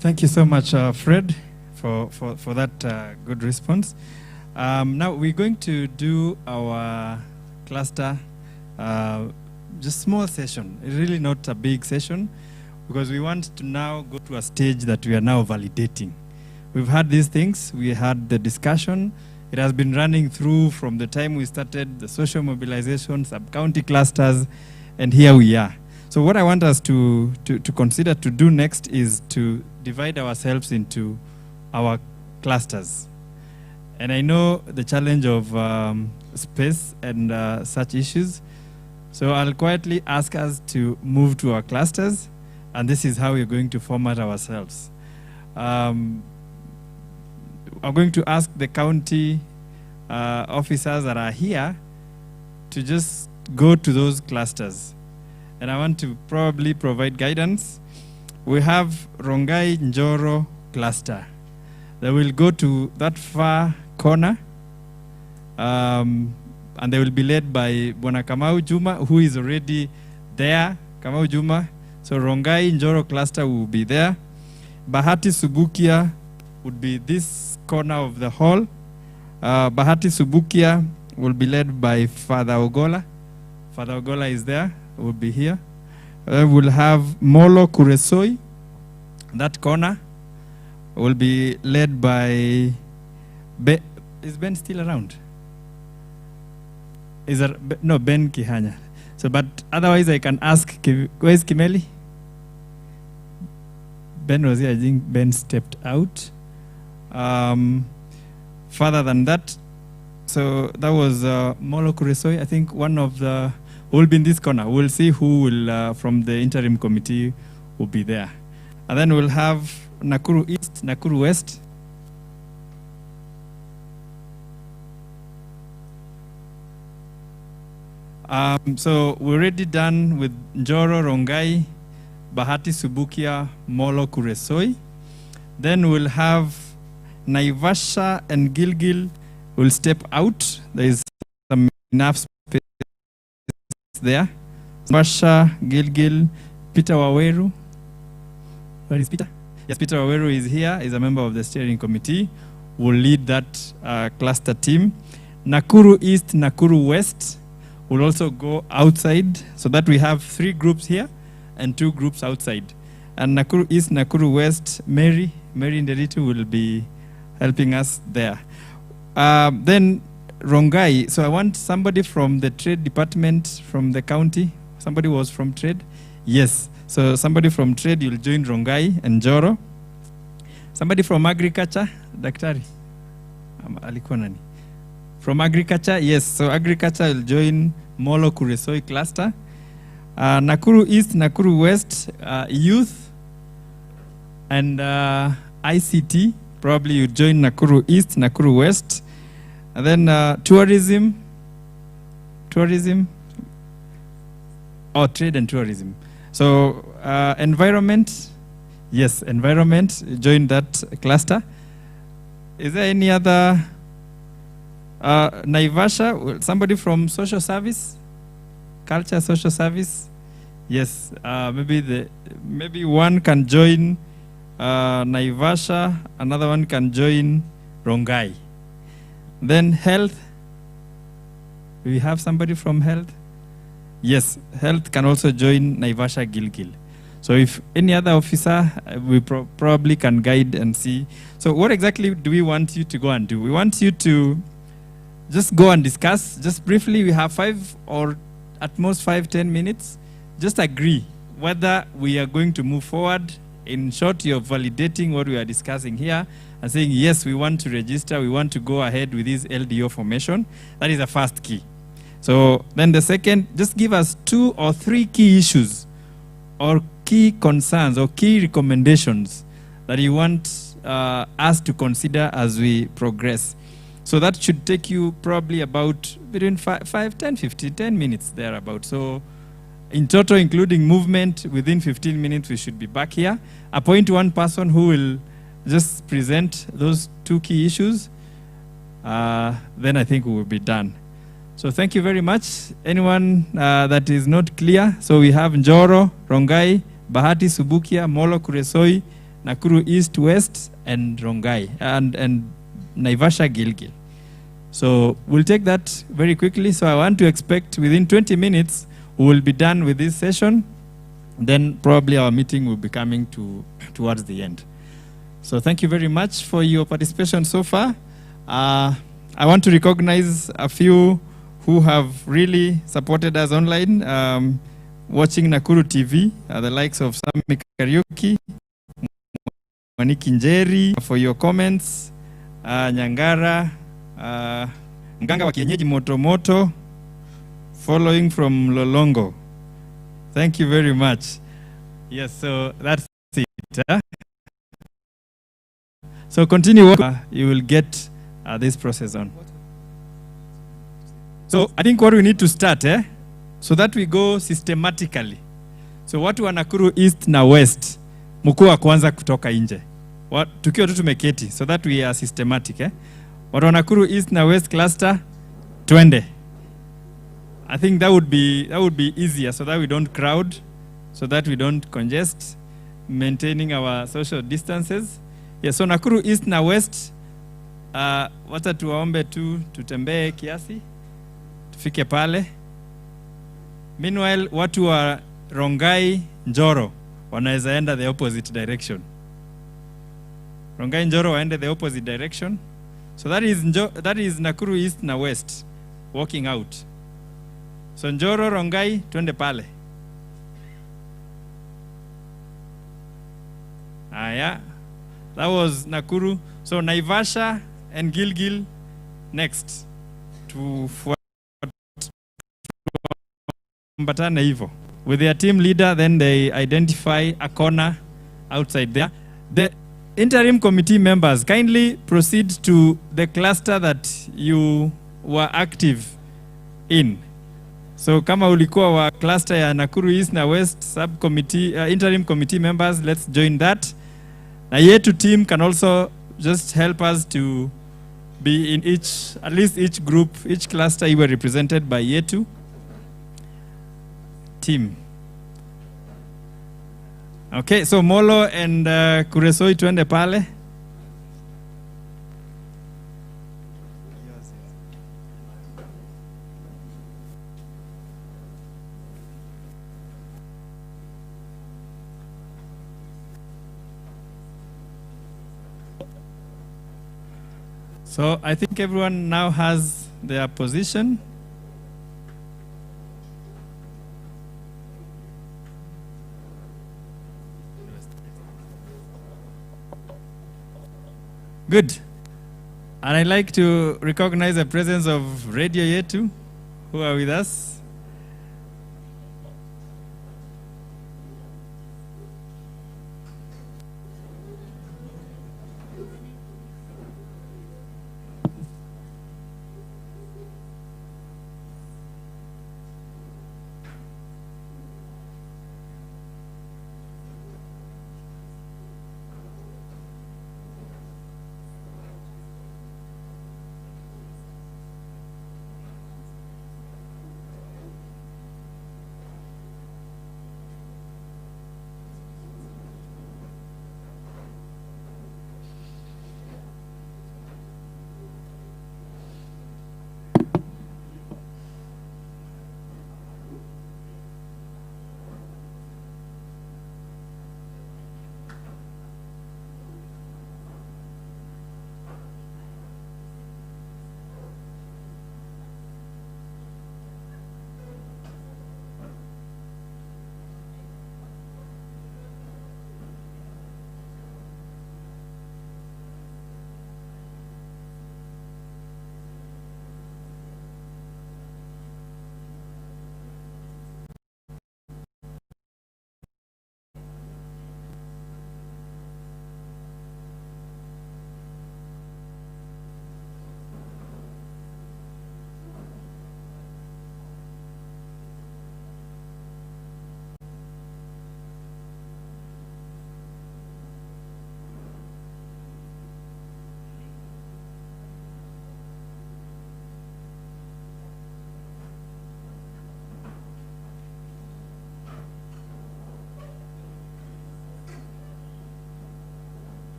Thank you so much, Fred, for that good response. Now we're going to do our cluster, just small session, really not a big session, because we want to now go to a stage that we are now validating. We've had these things, we had the discussion, It has been running through from the time we started the social mobilization, sub-county clusters, and here we are. So what I want us to consider to do next is to divide ourselves into our clusters. And I know the challenge of space and such issues. So I'll quietly ask us to move to our clusters, and this is how we're going to format ourselves. I'm going to ask the county officers that are here to just go to those clusters. And I want to probably provide guidance. We have Rongai Njoro cluster. They will go to that far corner, and they will be led by Bwana Kamau Juma, who is already there. Kamau Juma. So Rongai Njoro cluster will be there. Bahati Subukia would be this corner of the hall. Bahati Subukia will be led by Father Ogola. Father Ogola is there, will be here. We'll have Molo Kuresoi. That corner will be led by Ben. Is Ben still around? Is there, no, Ben Kihanya. So, but otherwise I can ask, where's Kimeli? Ben was here, I think Ben stepped out. Further than that, so that was Molo Kuresoi. I think one of the, will be in this corner. We'll see who will, from the interim committee, will be there. And then we'll have Nakuru East, Nakuru West. So we're already done with Njoro, Rongai, Bahati Subukia, Molo Kuresoi. Then we'll have Naivasha and Gilgil will step out. There is some enough space there. Naivasha, Gilgil, Peter Waweru. Where is Peter? Yes, Peter Waweru is here, is a member of the steering committee, will lead that cluster team. Nakuru East, Nakuru West will also go outside, so that we have 3 groups here and 2 groups outside. And Nakuru East, Nakuru West, Mary Nderitu will be helping us there. Then Rongai, so I want somebody from the trade department from the county. Somebody was from trade? Yes, so somebody from trade, you'll join Rongai and Njoro. Somebody from agriculture, Daktari? Alikuwa nani? From agriculture, yes, so agriculture will join Molo Kuresoi cluster. Nakuru East, Nakuru West, youth and ICT, probably you join Nakuru East, Nakuru West. And then tourism, or trade and tourism. So environment, yes, environment, join that cluster. Is there any other? Naivasha, somebody from social service, culture, social service. Yes, maybe one can join Naivasha, another one can join Rongai. Then health. Do we have somebody from health? Yes, health can also join Naivasha Gilgil. So if any other officer, we probably can guide and see. So what exactly do we want you to go and do? We want you to just go and discuss. Just briefly, we have 5 or at most 5-10 minutes. Just agree whether we are going to move forward. In short, you're validating what we are discussing here and saying, yes, we want to register, we want to go ahead with this LDO formation. That is the first key. So then the second, just give us 2 or 3 key issues or key concerns or key recommendations that you want us to consider as we progress. So that should take you probably about between 10 minutes thereabout. So in total, including movement, within 15 minutes, we should be back here. Appoint one person who will just present those 2 key issues. Then I think we will be done. So thank you very much. Anyone that is not clear? So we have Njoro, Rongai, Bahati Subukia, Molo Kuresoi, Nakuru East, West, and Rongai, and Naivasha Gilgil. So we'll take that very quickly. So I want to expect within 20 minutes, we will be done with this session. Then probably our meeting will be coming towards the end. So thank you very much for your participation so far. I want to recognize a few who have really supported us online, watching Nakuru TV, the likes of Sami Kariuki, Maniki Njeri, for your comments, Nyangara, Mganga wa Kienyeji Moto, following from Lolongo. Thank you very much. Yes, so that's it. So continue work, you will get this process on. So I think what we need to start, so that we go systematically. So watu wa Nakuru East na West, mkuu wa kwanza kutoka nje. Tukiwa tu tumeketi, so that we are systematic. Watu wa Nakuru East na West cluster, twende. I think that would be easier, so that we don't crowd, so that we don't congest, maintaining our social distances. Yes, so Nakuru East na West, wacha tuwaombe tu tutembee kiasi, tufike pale. Meanwhile, watu wa Rongai Njoro wanaweza enda the opposite direction. Rongai Njoro waende the opposite direction. So that is Nakuru East na West walking out. So Njoro, Rongai, twende pale. Yeah. That was Nakuru. So Naivasha and Gilgil next to Mbatana hivyo. With their team leader, then they identify a corner outside there. The interim committee members, kindly proceed to the cluster that you were active in. So kama ulikuwa wa cluster ya Nakuru East na West subcommittee, interim committee members, let's join that. Na yetu team can also just help us to be in at least each group, each cluster you were represented by yetu team. Okay, so Molo and Kuresoi tuende pale. So I think everyone now has their position. Good. And I'd like to recognize the presence of Radio Yetu, who are with us.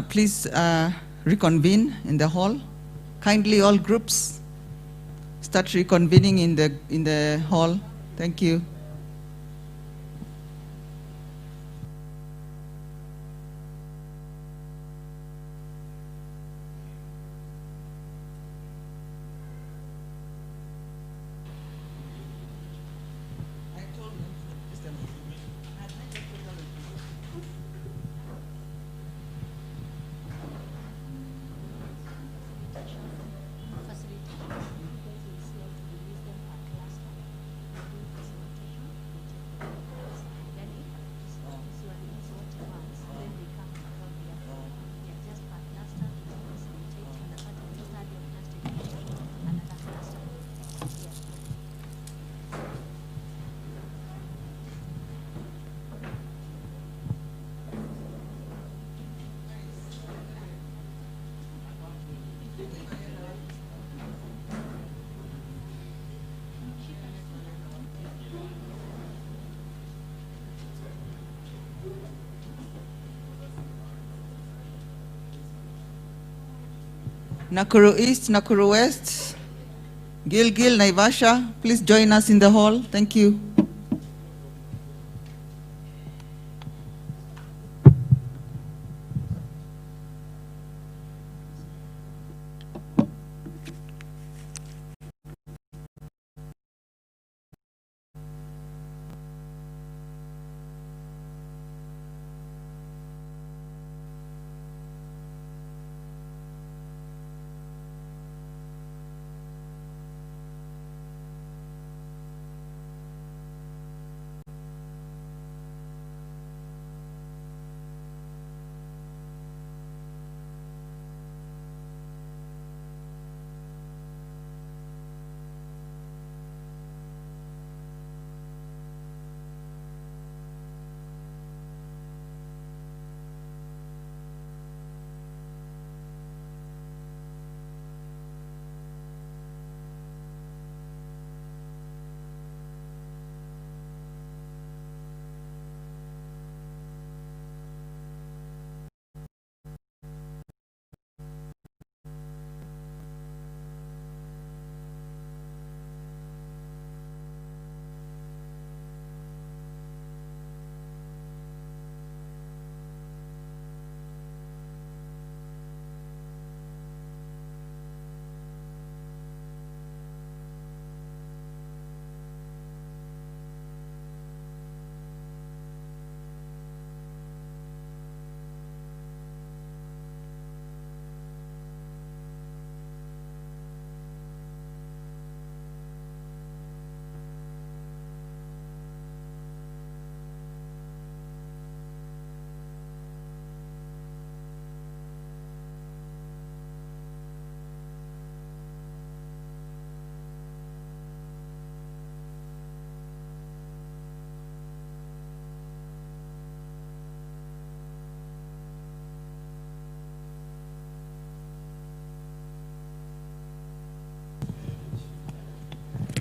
Please reconvene in the hall. Kindly, all groups, start reconvening in the hall. Thank you. Nakuru East, Nakuru West, Gilgil, Naivasha, please join us in the hall. Thank you.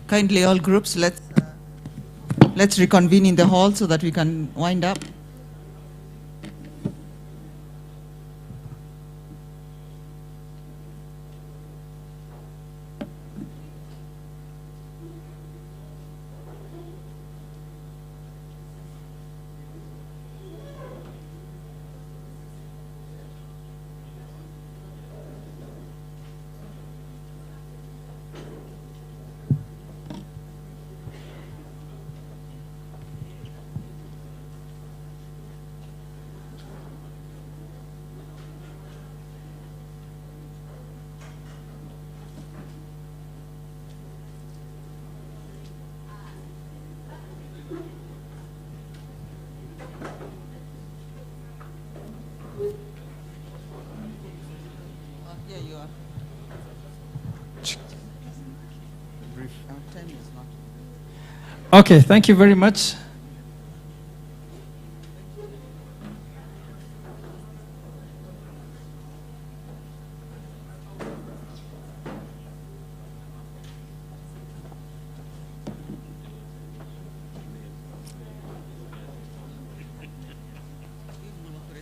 Kindly, all groups, let's reconvene in the hall so that we can wind up. Here you are. Our time is not. Okay, thank you very much.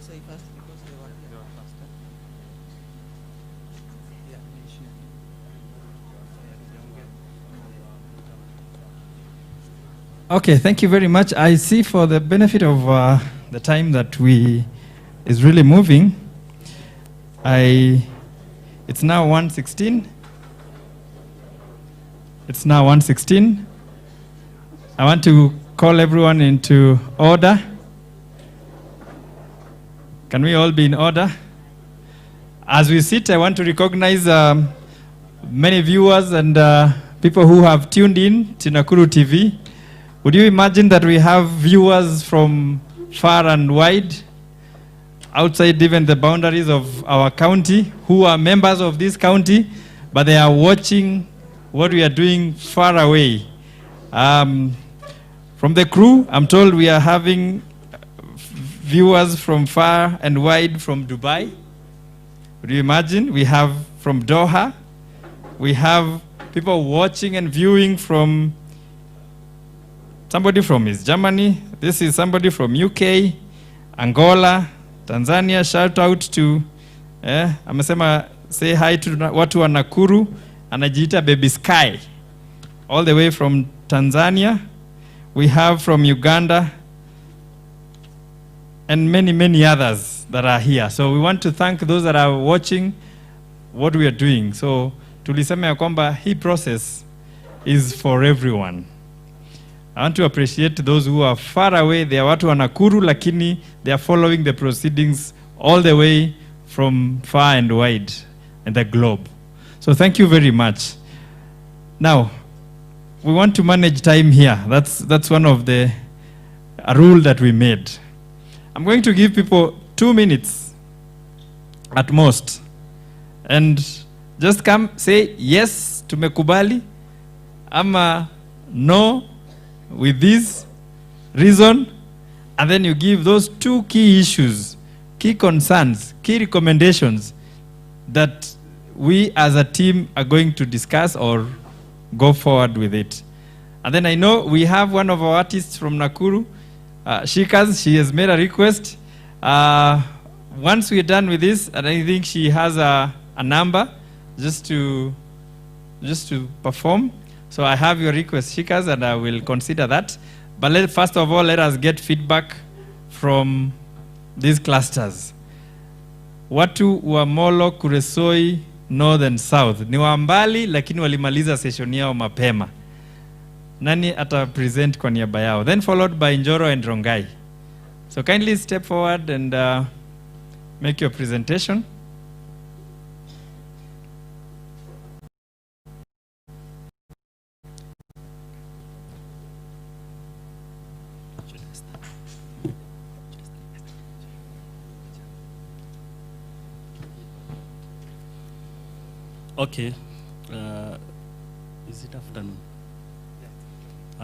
Say first because they were here. Okay, thank you very much. I see for the benefit of the time that is really moving, it's now 1:16. It's now 1:16. I want to call everyone into order. Can we all be in order? As we sit, I want to recognize many viewers and people who have tuned in to Nakuru TV. Would you imagine that we have viewers from far and wide, outside even the boundaries of our county, who are members of this county, but they are watching what we are doing far away. From the crew, I'm told we are having viewers from far and wide from Dubai. Would you imagine? We have from Doha. We have people watching and viewing from somebody from East Germany. This is somebody from UK, Angola, Tanzania. Shout out to, amesema say hi to watu wa Nakuru, anajiita Baby Sky, all the way from Tanzania. We have from Uganda and many, many others that are here. So we want to thank those that are watching what we are doing. So tulisema ya kwamba hii process is for everyone. I want to appreciate those who are far away. They are watu wa Nakuru, lakini they are following the proceedings all the way from far and wide in the globe. So thank you very much. Now, we want to manage time here. That's one of a rule that we made. I'm going to give people 2 minutes at most. And just come say yes, tumekubali, ama no, with this reason, and then you give those 2 key issues, key concerns, key recommendations that we as a team are going to discuss or go forward with it. And then I know we have one of our artists from Nakuru, she has made a request. Once we're done with this, and I think she has a number just to perform. So I have your request, Shikas, and I will consider that. But first of all, let us get feedback from these clusters. Watu wa Molo, Kuresoi, North and South. Ni wa mbali, lakini walimaliza session yao mapema. Nani ata present kwa niaba yao? Then followed by Njoro and Rongai. So kindly step forward and make your presentation. Okay. Is it afternoon?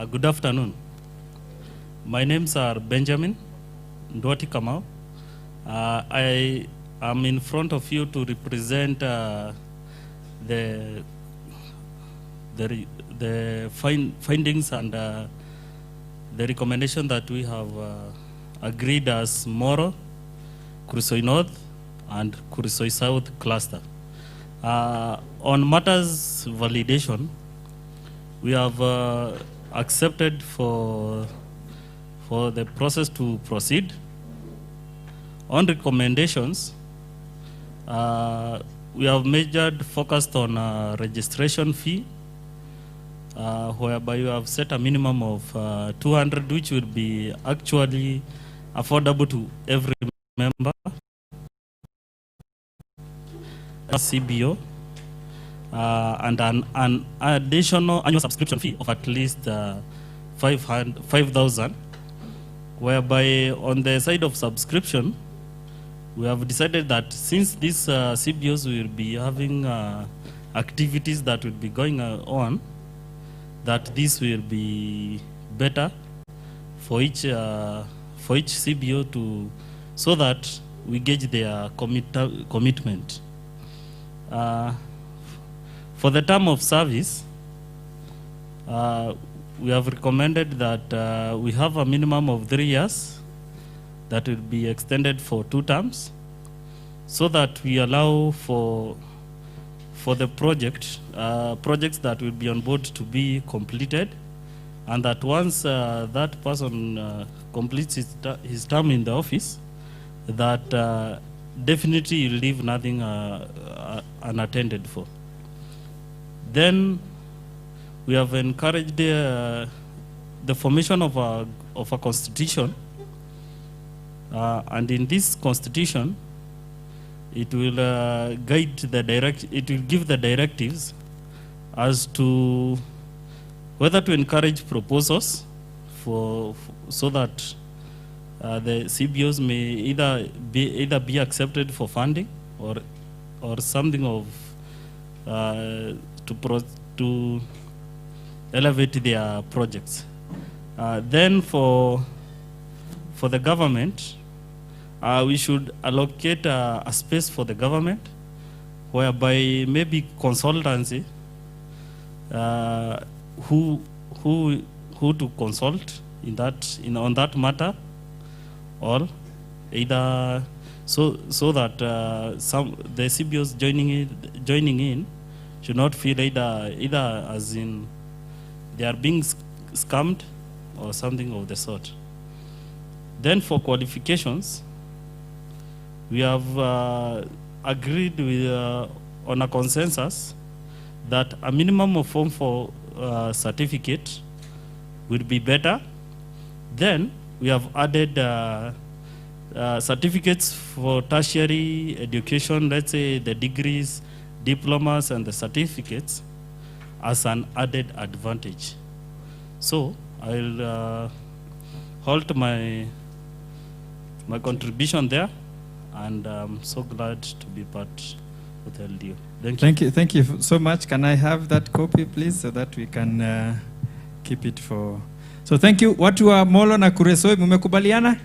Good afternoon. My names are Benjamin Ndwati Kamau. I am in front of you to represent the findings and the recommendation that we have agreed as Moro, Kurisoi North, and Kurisoi South cluster. On matters validation, we have accepted for the process to proceed. On recommendations, we have focused on registration fee, whereby you have set a minimum of 200, which will be actually affordable to every member. CBO, and an additional annual subscription fee of at least 5,000, whereby on the side of subscription, we have decided that since these CBOs will be having activities that will be going on, that this will be better for each CBO so that we gauge their commitment. For the term of service, we have recommended that we have a minimum of 3 years that will be extended for 2 terms, so that we allow for the projects that will be on board to be completed and that once that person completes his term in the office, that definitely you leave nothing unattended for. Then we have encouraged the formation of a constitution, and in this constitution, it will it will give the directives as to whether to encourage proposals so that the CBOs may either be accepted for funding or something of to elevate their projects. Then for the government, we should allocate a space for the government, whereby maybe consultancy, who to consult on that matter, or either so that the CBOs joining in should not feel either as in they are being scammed or something of the sort. Then for qualifications, we have agreed with on a consensus that a minimum of Form 4 certificate would be better. Then we have added certificates for tertiary education, let's say the degrees, diplomas, and the certificates as an added advantage. So I'll halt my contribution there, and I'm so glad to be part of the LDO. Thank you. Thank you so much. Can I have that copy, please, so that we can keep it for... So thank you. Watu wa Molo na Kuresoi, mumekubaliana?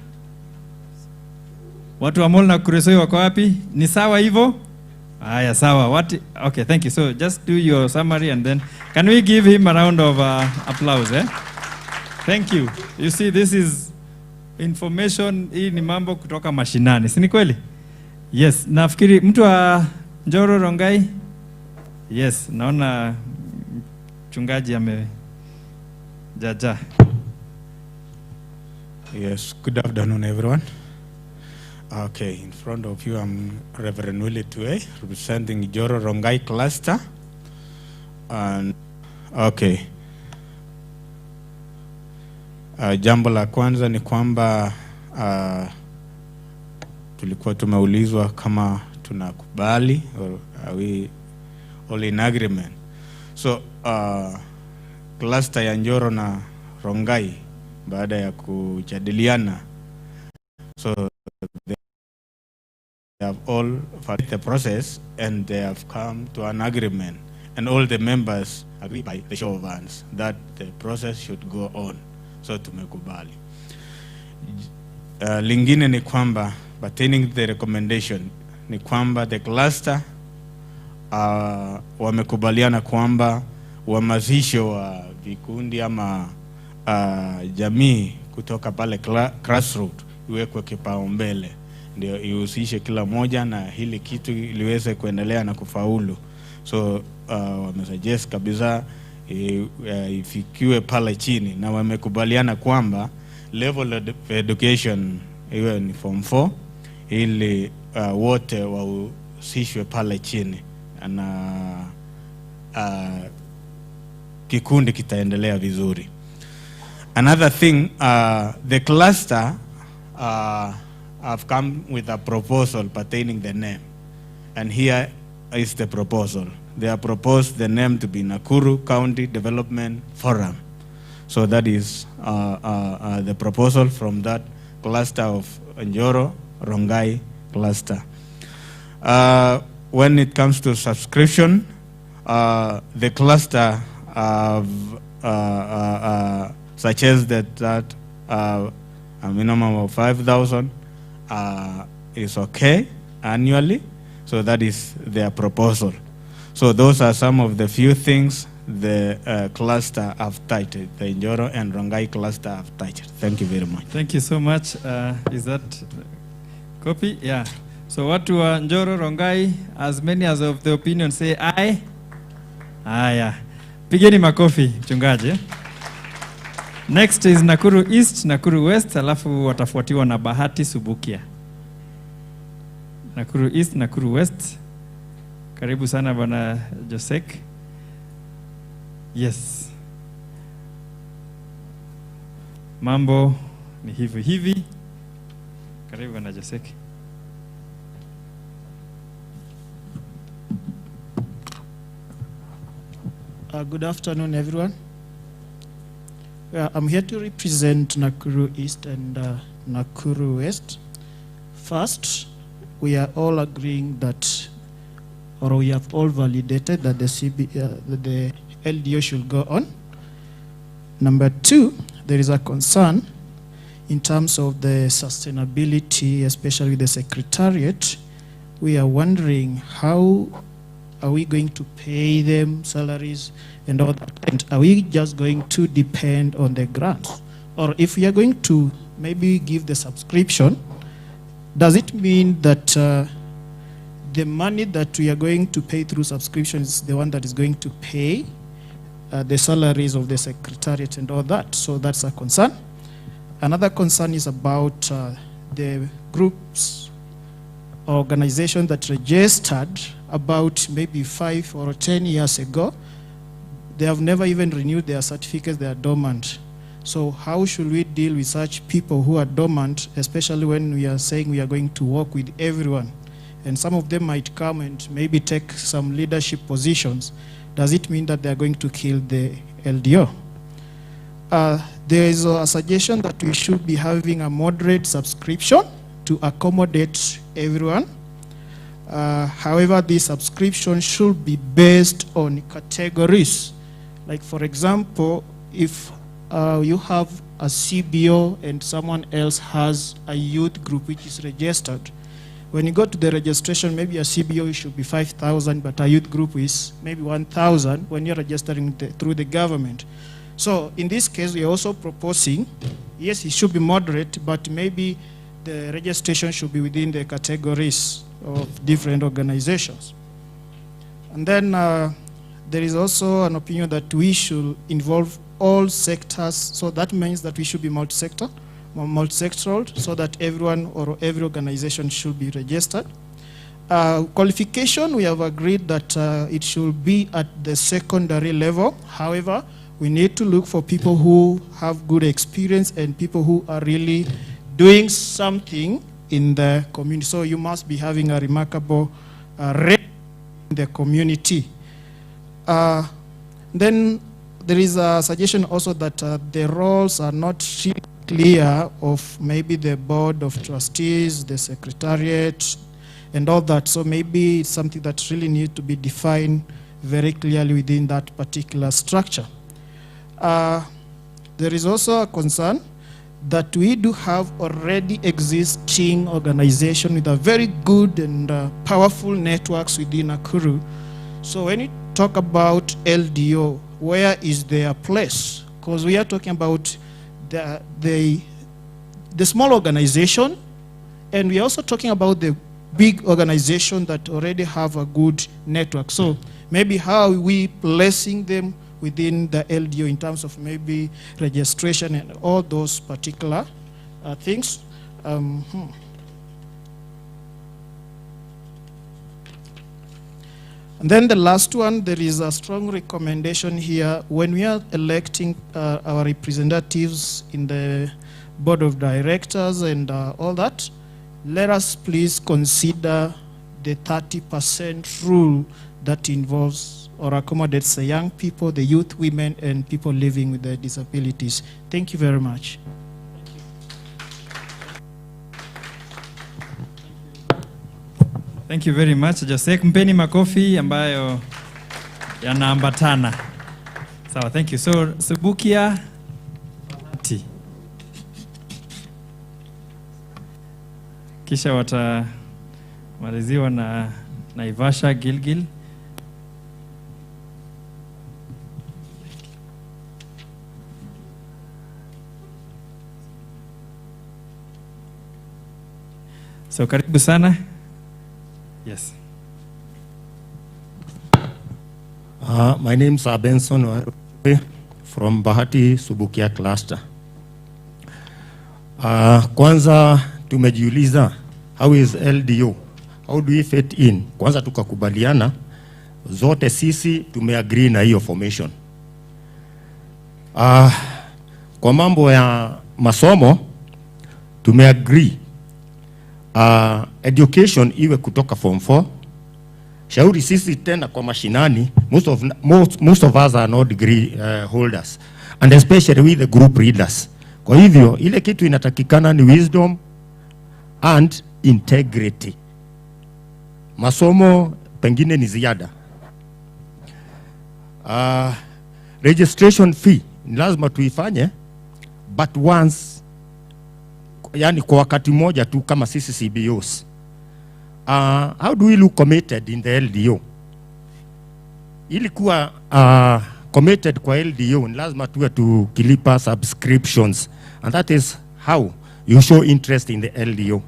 Watu wa Molo na Kuresoi wako wapi? Ni sawa hivyo? Aya, sawa. Okay, thank you. So just do your summary, and then can we give him a round of applause? Thank you. You see, this is information. Hii ni mambo kutoka mashinani, si ni kweli? Yes, nafikiri mtu wa Njoro Rongai. Yes, naona mchungaji amejaja. Yes, good afternoon everyone. Okay, in front of you I'm Reverend Willie Tue, representing Njoro Rongai cluster. And okay. Jambo la kwanza ni kwamba tulikuwa tumeulizwa kama tunakubali, or are we all in agreement. So cluster ya Njoro na Rongai baada ya kujadiliana, so they have all followed the process and they have come to an agreement, and all the members agree by the show of hands that the process should go on. So tumekubali. Lingine ni kwamba pertaining the recommendation ni kwamba the cluster wamekubaliana kwamba uhamasisho wa vikundi ama jamii kutoka pale grassroots iwekwe kipaumbele, ndio ihusishe kila moja na hili kitu iliweze kuendelea na kufaulu. So wamesuggest kabisa ifikiwe pale chini, na wamekubaliana kwamba level of education iwe ni Form 4 ili wote wahusishwe pale chini, na kikundi kitaendelea vizuri. Another thing, the cluster have come with a proposal pertaining the name, and here is the proposal. They have proposed the name to be Nakuru County Development Forum. So that is the proposal from that cluster of Njoro Rongai cluster. When it comes to subscription, the cluster suggested that a minimum of 5,000 is okay annually. So that is their proposal. So those are some of the few things the cluster have touched, the Njoro and Rongai cluster have touched. Thank you very much. Thank you so much. Is that copy? Yeah. So watu wa Njoro Rongai, as many as of the opinion say aye. Aya. Pigeni makofi, mchungaji. Next is Nakuru East, Nakuru West, alafu watafuatiwa na Bahati Subukia. Nakuru East, Nakuru West. Karibu sana bwana Josek. Yes. Mambo ni hivi hivi. Karibu bwana Josek. Good afternoon, everyone. I'm here to represent Nakuru East and Nakuru West. First, we are all agreeing that, or we have all validated that the LDO should go on. Number two, there is a concern in terms of the sustainability, especially the Secretariat. We are wondering how are we going to pay them salaries and all that? And are we just going to depend on the grants? Or if we are going to maybe give the subscription, does it mean that the money that we are going to pay through subscription is the one that is going to pay the salaries of the Secretariat and all that? So that's a concern. Another concern is about the groups, organizations that registered about maybe 5 or 10 years ago. They have never even renewed their certificates, they are dormant. So how should we deal with such people who are dormant, especially when we are saying we are going to work with everyone? And some of them might come and maybe take some leadership positions. Does it mean that they are going to kill the LDO? There is a suggestion that we should be having a moderate subscription to accommodate everyone. However, the subscription should be based on categories. Like for example, if you have a CBO and someone else has a youth group which is registered, when you go to the registration, maybe a CBO should be 5,000, but a youth group is maybe 1,000 when you're registering through the government. So in this case, we are also proposing, yes, it should be moderate, but maybe the registration should be within the categories of different organizations. And then there is also an opinion that we should involve all sectors, so that means that we should be multi-sectoral, so that everyone or every organization should be registered. Qualification, we have agreed that it should be at the secondary level. However, we need to look for people who have good experience and people who are really doing something in the community. So you must be having a remarkable rate in the community. Then there is a suggestion also that the roles are not really clear of maybe the board of trustees, the secretariat, and all that. So maybe it's something that really needs to be defined very clearly within that particular structure. There is also a concern that we do have already existing organization with a very good and powerful networks within Nakuru. So when you talk about LDO, where is their place? Because we are talking about the small organization, and we are also talking about the big organization that already have a good network. So maybe how are we placing them within the LDO in terms of maybe registration and all those particular things. And then the last one, there is a strong recommendation here. When we are electing our representatives in the board of directors and all that, let us please consider the 30% rule that involves or accommodates the young people, the youth, women, and people living with their disabilities. Thank you very much. Thank you very much, Josek. Mpeni makofi ambayo yanaambatana. Sawa, thank you. So, Subukia Bahati. Kisha watamaliziwa na Naivasha Gilgil. So karibu sana. Yes. My name is Benson from Bahati Subukia cluster. Kwanza tumejiuliza, how is LDO? How do we fit in? Kwanza tukakubaliana zote sisi tumeagree na hiyo formation. Kwa mambo ya masomo tumeagree education iwe kutoka form 4. Shauri sisi tena kwa mashinani, most of us are not degree holders, and especially with the group leaders. Kwa hivyo ile kitu inatakikana ni wisdom and integrity. Masomo pengine ni ziada. Registration fee ni lazima tuifanye, but once, yani kwa wakati moja tu kama sisi CBOs. How do we look committed in the LDO? Ili kuwa committed kwa LDO ni lazima tuwe tukilipa subscriptions, and that is how you show interest in the LDO.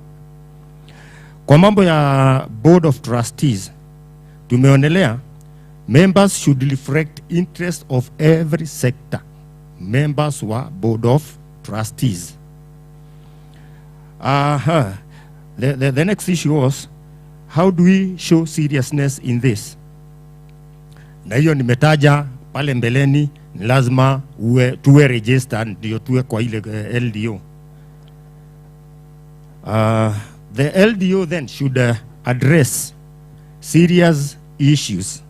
Kwa mambo ya board of trustees tumeonelea members should reflect interest of every sector. Members wa board of trustees. The next issue was, how do we show seriousness in this? Na hiyo nimetaja pale mbeleni, ni lazima tuwe registered ndio tuwe kwa ile LDO. The LDO then should address serious issues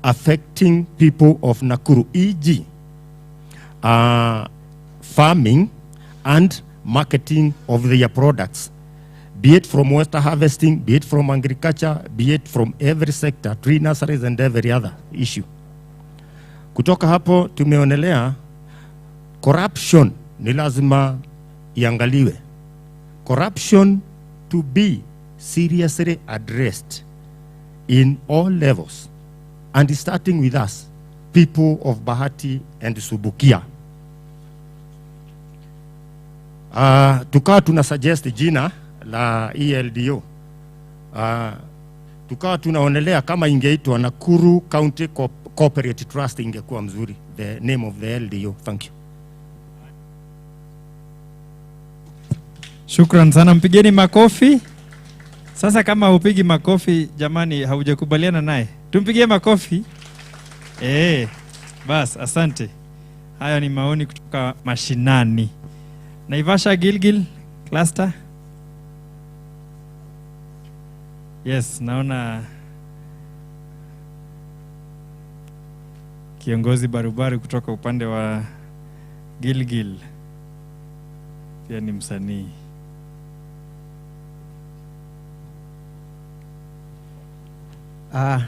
affecting people of Nakuru, e.g. farming and marketing of their products, be it from water harvesting, be it from agriculture, be it from every sector, tree nurseries and every other issue. Kutoka hapo tumeonelea corruption ni lazima iangaliwe. Corruption to be seriously addressed in all levels, and starting with us, people of Bahati and Subukia. Tukawa tuna suggest jina la ELDO. Tukawa tunaonelea kama ingeitwa Nakuru County Corporate Trust ingekuwa mzuri, the name of the LDO. Thank you. Shukran sana, mpigeni makofi. Sasa kama upigi makofi jamani, haujakubaliana naye, tumpigie makofi. Bas, asante. Hayo ni maoni kutoka mashinani. Naivasha Gilgil cluster. Yes, naona kiongozi barubaru kutoka upande wa Gilgil pia ni msanii.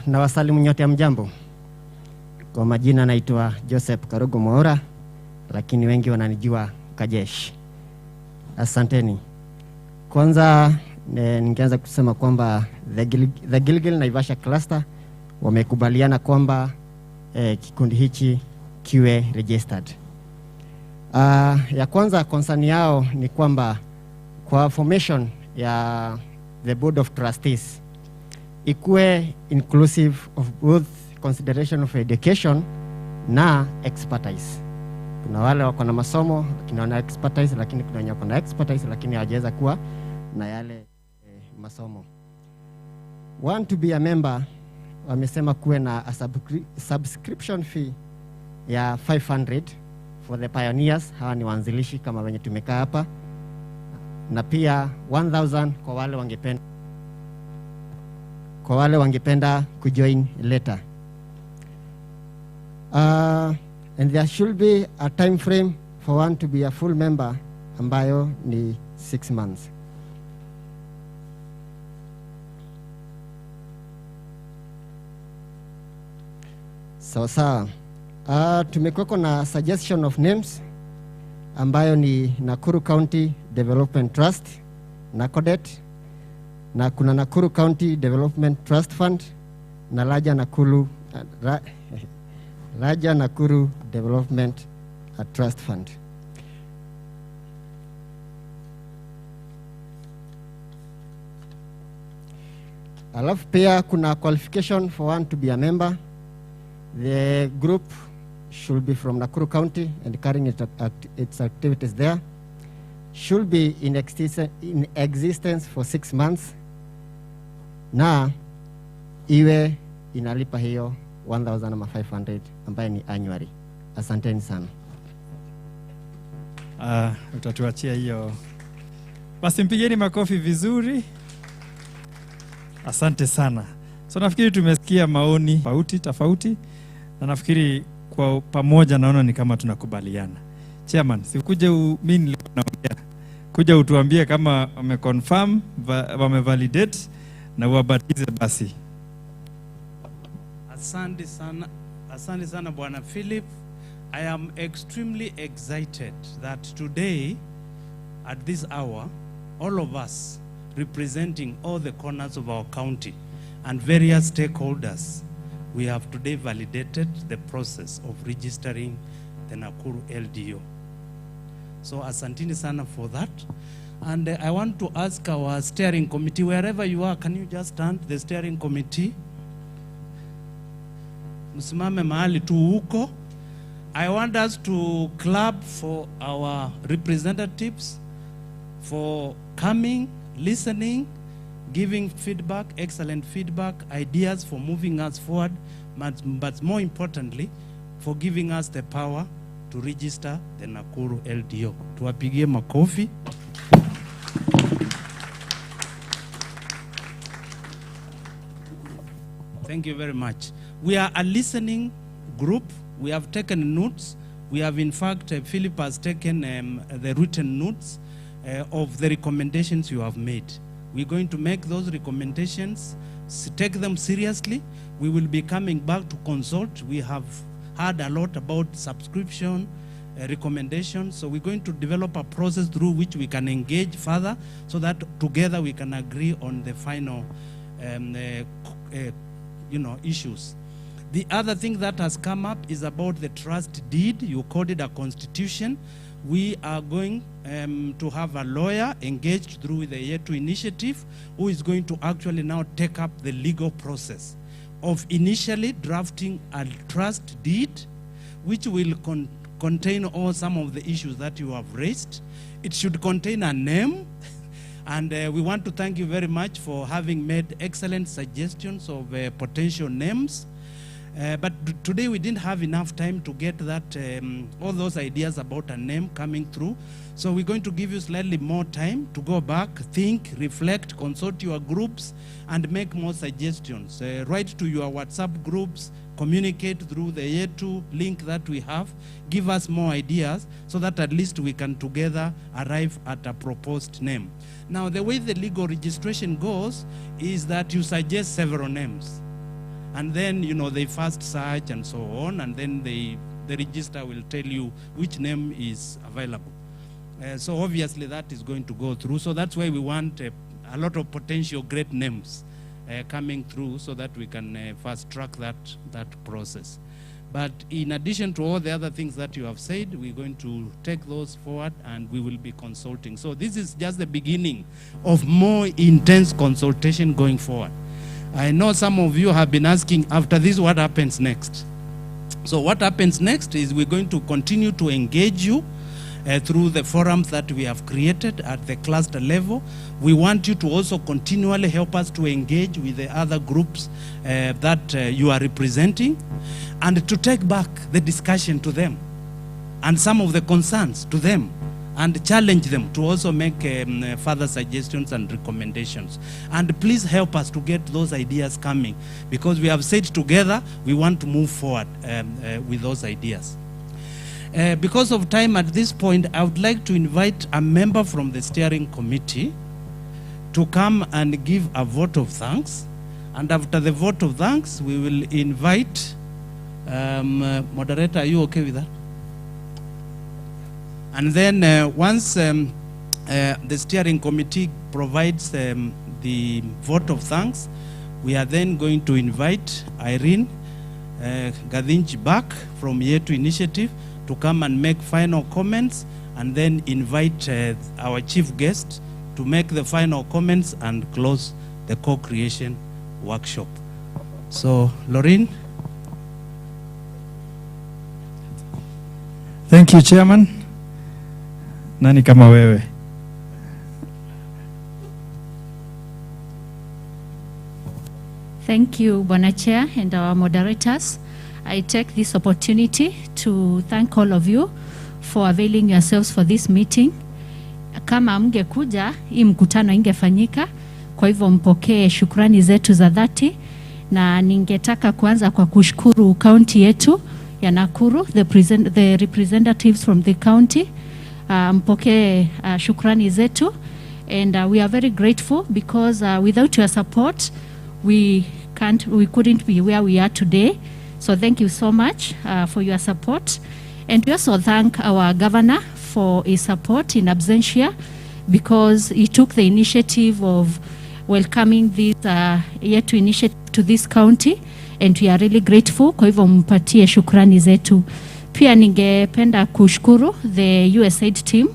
Na wasalimu nyote ya mjambo. Kwa majina naitwa Joseph Karugo Mwaura, lakini wengi wananijua Kajesh. Asanteni. Kwanza ningeanza kusema kwamba the Gilgil Naivasha cluster wamekubaliana kwamba kikundi hichi kiwe registered. Ya kwanza concern yao ni kwamba kwa formation ya the board of trustees ikuwe inclusive of both consideration of education na expertise. Kuna wale wako na masomo lakini wana expertise, lakini kuna wenye wako na expertise lakini hawajaweza kuwa na yale masomo. Want to be a member, wamesema kuwe na a subscription fee ya 500 for the pioneers, hawa ni waanzilishi kama wenye tumekaa hapa, na pia 1000 kwa wale wangependa kujoin later. And there should be a time frame for one to be a full member ambayo ni 6 months. Sawa. Tumekuwa na suggestion of names ambayo ni Nakuru County Development Trust, NACODET, na kuna Nakuru County Development Trust Fund na Raja Nakuru Development Trust Fund. Alafu pia kuna qualification for one to be a member. The group should be from Nakuru County and carrying its activities there. Should be in existence for 6 months. Na iwe inalipa hiyo 1,500 ambaye ni annually. Asanteni sana. Utatuachia hiyo. Basi mpigeni makofi vizuri. Asante sana. So nafikiri tumesikia maoni tofauti na nafikiri kwa pamoja naona ni kama tunakubaliana. Chairman, sikuje mimi nilikuwa naongea. Kuja utuambie kama wameconfirm, wamevalidate na uwabatize basi. Asante sana Bwana Philip. I am extremely excited that today at this hour all of us representing all the corners of our county and various stakeholders, we have today validated the process of registering the Nakuru LDO. So asantini sana for that. And I want to ask our steering committee, wherever you are, can you just stand, the steering committee? Msimame mahali tu huko. I want us to clap for our representatives for coming, listening, giving feedback, excellent feedback, ideas for moving us forward, but more importantly, for giving us the power to register the Nakuru LDO. Tuwapigie makofi. Thank you very much. We are a listening group. We have taken notes. We have, in fact, Philip has taken the written notes of the recommendations you have made. We're going to make those recommendations, take them seriously. We will be coming back to consult. We have heard a lot about subscription recommendations, so we're going to develop a process through which we can engage further so that together we can agree on the final issues. The other thing that has come up is about the trust deed. You called it a constitution. We are going to have a lawyer engaged through the Year 2 initiative who is going to actually now take up the legal process of initially drafting a trust deed which will contain some of the issues that you have raised. It should contain a name. And we want to thank you very much for having made excellent suggestions of potential names. But today we didn't have enough time to get that, all those ideas about a name coming through. So we're going to give you slightly more time to go back, think, reflect, consult your groups, and make more suggestions. Write to your WhatsApp groups, communicate through the Year 2 link that we have, give us more ideas so that at least we can together arrive at a proposed name. Now, the way the legal registration goes is that you suggest several names. And then, they first search and so on, and then the register will tell you which name is available. So obviously that is going to go through. So that's why we want a lot of potential great names coming through so that we can fast track that process. But in addition to all the other things that you have said, we're going to take those forward and we will be consulting. So this is just the beginning of more intense consultation going forward. I know some of you have been asking, after this, what happens next? So what happens next is we're going to continue to engage you through the forums that we have created at the cluster level. We want you to also continually help us to engage with the other groups that you are representing, and to take back the discussion to them and some of the concerns to them, and challenge them to also make further suggestions and recommendations. And please help us to get those ideas coming, because we have said together we want to move forward with those ideas. Because of time at this point, I would like to invite a member from the steering committee to come and give a vote of thanks. And after the vote of thanks, we will invite, moderator, are you okay with that? And then once the steering committee provides the vote of thanks, we are then going to invite Irene Gadinch back from Year 2 Initiative to come and make final comments, and then invite our chief guest to make the final comments and close the co-creation workshop. So, Lorraine. Thank you, Chairman. Nani kama wewe? Thank you, Bwana Chair, and our moderators. I take this opportunity to thank all of you for availing yourselves for this meeting. Kama mngekuja, hii mkutano ingefanyika. Kwa hivyo mpokee shukrani zetu za dhati, na ningetaka kuanza kwa kushukuru county yetu ya Nakuru, the representatives from the county. Mpokee shukrani zetu, and we are very grateful because without your support we couldn't be where we are today. So thank you so much for your support. And we also thank our governor for his support in absentia, because he took the initiative of welcoming this yetu initiative to this county, and we are really grateful. Kwa hivyo mpatie shukrani zetu. Pia ningependa kushukuru the USAID team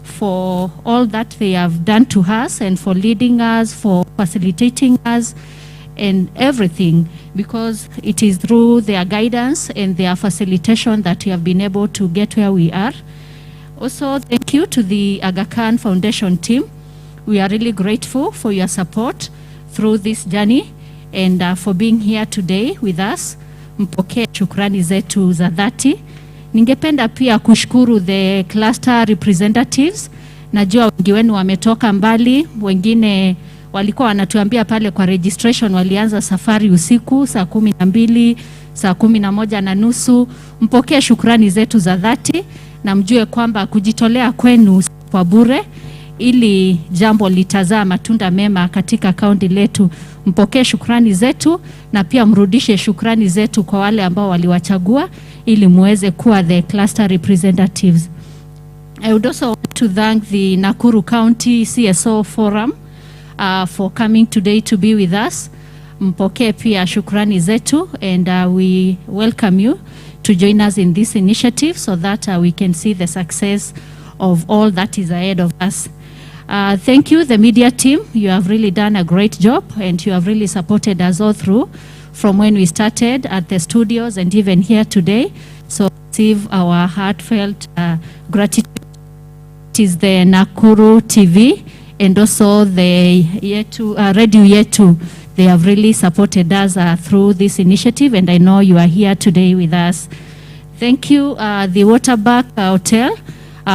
for all that they have done to us, and for leading us, for facilitating us and everything, because it is through their guidance and their facilitation that we have been able to get where we are. Also, thank you to the Aga Khan Foundation team. We are really grateful for your support through this journey, and for being here today with us. Mpokee shukrani zetu za dhati. Ningependa pia kushukuru the cluster representatives. Najua wengi wenu wametoka mbali, wengine walikuwa wanatuambia pale kwa registration walianza safari usiku saa 12, saa 11:30. Mpokee shukrani zetu za dhati, na mjue kwamba kujitolea kwenu kwa bure, ili jambo litazaa matunda mema katika kaunti letu. Mpokee shukrani zetu, na pia mrudishe shukrani zetu kwa wale ambao waliwachagua ili muweze kuwa the cluster representatives. I would also want to thank the Nakuru County CSO Forum for coming today to be with us. Mpokee pia shukrani zetu, and we welcome you to join us in this initiative so that we can see the success of all that is ahead of us. Thank you, the media team. You have really done a great job, and you have really supported us all through, from when we started at the studios and even here today. So receive our heartfelt gratitude. It is the Nakuru TV and also the Radio Yetu. They have really supported us through this initiative, and I know you are here today with us. Thank you, the Waterback Hotel,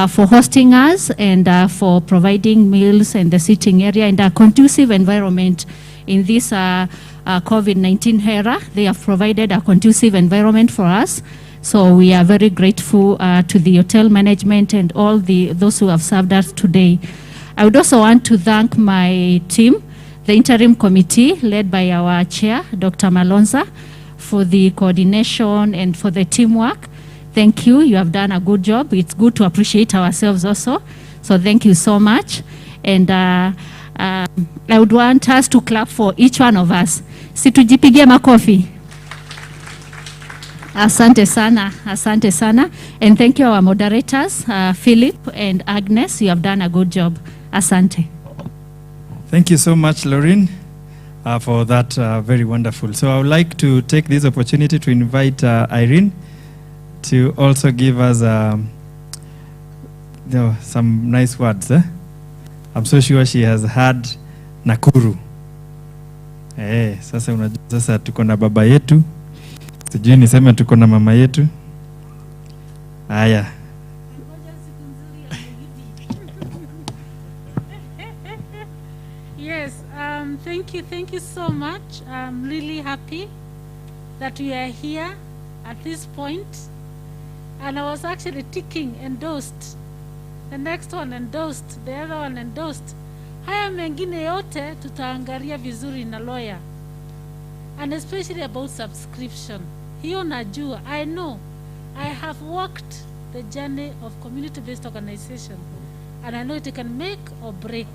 for hosting us, and for providing meals and the sitting area and a conducive environment in this COVID-19 era. They have provided a conducive environment for us. So we are very grateful to the hotel management and all those who have served us today. I would also want to thank my team, the interim committee led by our chair, Dr. Malonza, for the coordination and for the teamwork. Thank you. You have done a good job. It's good to appreciate ourselves also. So thank you so much. And I would want us to clap for each one of us. Situjipigie makofi. Asante sana, asante sana. And thank you our moderators, Philip and Agnes. You have done a good job. Asante. Thank you so much, Lauren, for that very wonderful. So I would like to take this opportunity to invite Irene to also give us some nice words. I'm so sure she has heard Nakuru. Sasa unajua, sasa tuko na baba yetu, sijui niseme tuko na mama yetu. Haya. Yes, thank you so much. I'm really happy that we are here at this point. And I was actually ticking, endorsed. The next one endorsed, the other one endorsed. Haya mengine yote tutaangalia vizuri na lawyer. And especially about subscription. Hiyo najua, I know. I have walked the journey of community-based organization. And I know it can make or break.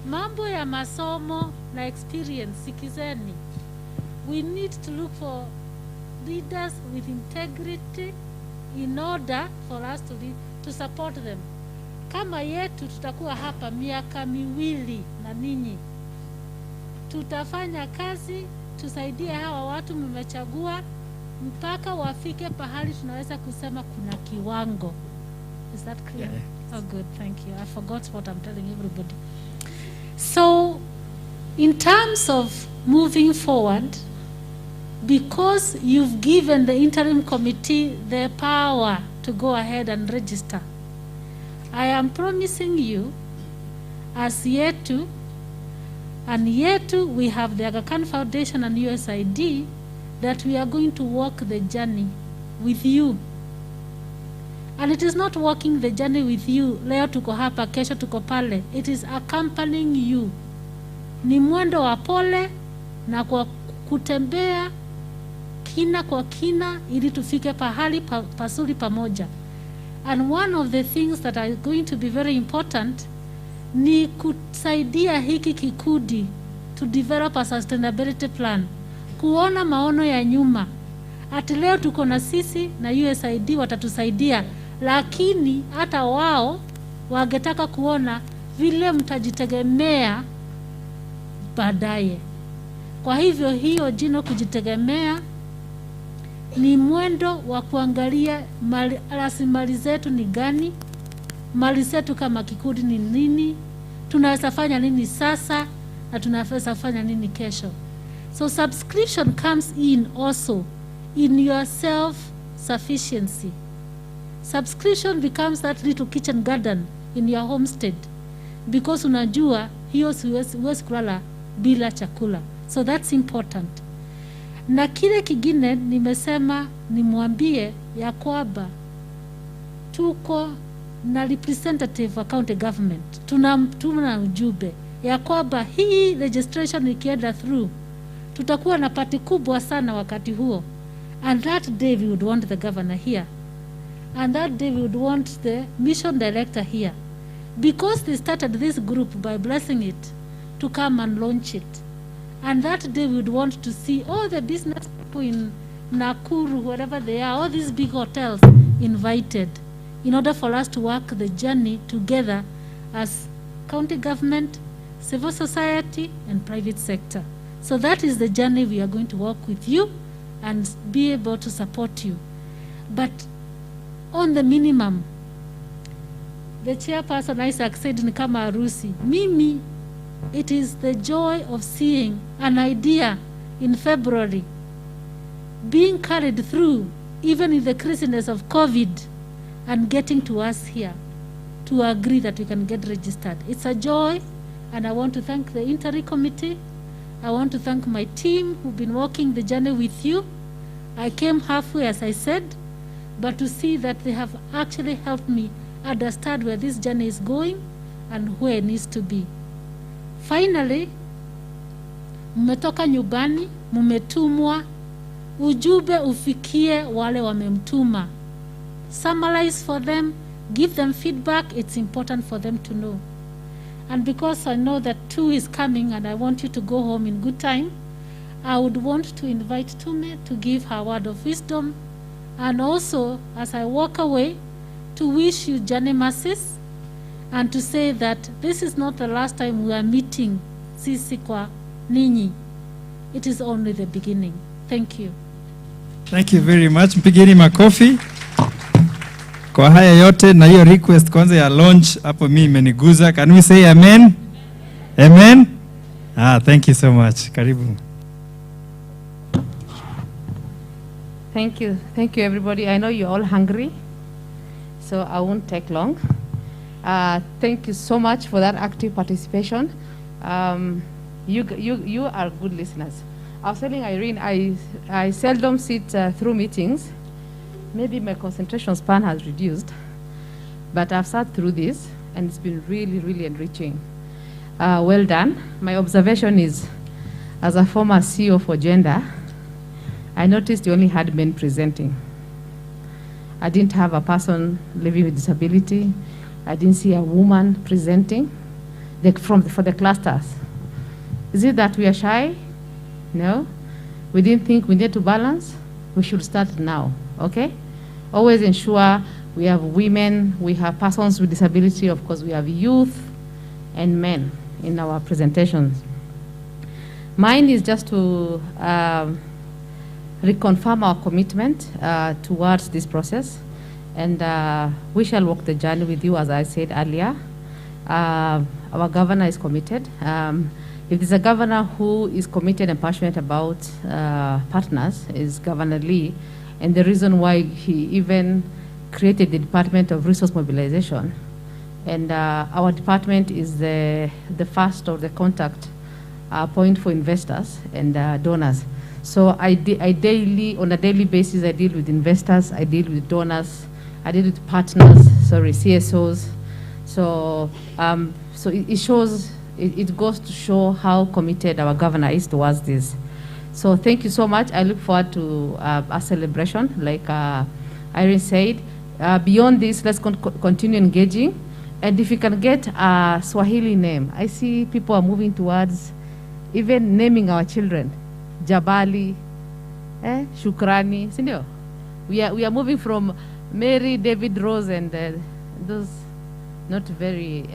Mambo ya masomo na experience, sikizeni. We need to look for leaders with integrity in order for us to support them. Kama yetu tutakuwa hapa miaka miwili na ninyi. Tutafanya kazi, tusaidie hawa watu mmechagua, mpaka wafike pahali tunaweza kusema kuna kiwango. Is that clear? Yeah. Oh, good, thank you. I forgot what I'm telling everybody. So, in terms of moving forward, because you've given the interim committee the power to go ahead and register, I am promising you, as Yetu, and Yetu, we have the Aga Khan Foundation and USID, that we are going to walk the journey with you. And it is not walking the journey with you, leo tuko hapa, kesho tuko pale. It is accompanying you. Ni mwendo wa pole na kwa kutembea kina kwa kina ili tufike pahali pasuri pamoja. And one of the things that are going to be very important ni kusaidia hiki kikundi to develop a sustainability plan, kuona maono ya nyuma. Ati leo tuko na sisi na USAID watatusaidia, lakini hata wao wangetaka kuona vile mtajitegemea baadaye. Kwa hivyo hiyo jino kujitegemea ni mwendo wa kuangalia rasilimali zetu ni gani, mali zetu kama kikundi ni nini, tunaweza fanya nini sasa na tunaweza fanya nini kesho. So subscription comes in also in your self-sufficiency. Subscription becomes that little kitchen garden in your homestead, because unajua hiyo siwezi kulala bila chakula. So that's important. Na kile kingine nimesema nimwambie ya kwamba tuko na representative wa county government. Tuna ujumbe ya kwamba hii registration ikienda through, tutakuwa na pati kubwa sana wakati huo. And that day we would want the governor here. And that day we would want the mission director here. Because they started this group by blessing it to come and launch it. And that day we would want to see all the business people in Nakuru, wherever they are, all these big hotels invited, in order for us to work the journey together as county government, civil society, and private sector. So that is the journey we are going to walk with you and be able to support you. But on the minimum, the chairperson Isaac said ni kama harusi. Mimi, it is the joy of seeing an idea in February being carried through, even in the craziness of COVID, and getting to us here to agree that we can get registered. It's a joy, and I want to thank the interim committee. I want to thank my team who've been walking the journey with you. I came halfway, as I said, but to see that they have actually helped me understand where this journey is going and where it needs to be. Finally, mmetoka nyumbani, mmetumwa, ujumbe ufikie wale wamemtuma. Summarize for them, give them feedback. It's important for them to know. And because I know that 2 is coming and I want you to go home in good time, I would want to invite Tume to give her word of wisdom, and also, as I walk away, to wish you journey masses and to say that this is not the last time we are meeting sisi kwa ninyi. It is only the beginning. Thank you. Thank you very much. Mpigeni makofi. Kwa haya yote na hiyo request kwanza ya launch hapo mimi imeniguza. Can we say amen? Amen? Thank you so much. Karibu. Thank you. Thank you, everybody. I know you're all hungry, so I won't take long. Thank you so much for that active participation. You are good listeners. I was telling Irene, I seldom sit through meetings. Maybe my concentration span has reduced, but I've sat through this, and it's been really, really enriching. Well done. My observation is, as a former CEO for gender, I noticed you only had men presenting. I didn't have a person living with disability. I didn't see a woman presenting for the clusters. Is it that we are shy? No. We didn't think we need to balance. We should start now, okay? Always ensure we have women, we have persons with disability, of course we have youth and men in our presentations. Mine is just to reconfirm our commitment towards this process. And we shall walk the journey with you, as I said earlier. Our governor is committed. If there's a governor who is committed and passionate about partners, is Governor Lee. And the reason why he even created the Department of Resource Mobilization. And our department is the first or the contact point for investors and donors. So I daily, on a daily basis, I deal with investors, I deal with donors, I deal with partners, CSOs. So, so it shows, it goes to show how committed our governor is towards this. So thank you so much. I look forward to a celebration, like Irene said. Beyond this, let's continue engaging. And if you can get a Swahili name, I see people are moving towards even naming our children. Jabali, Shukrani, sindio? We are moving from Mary, David, Rose, and those not very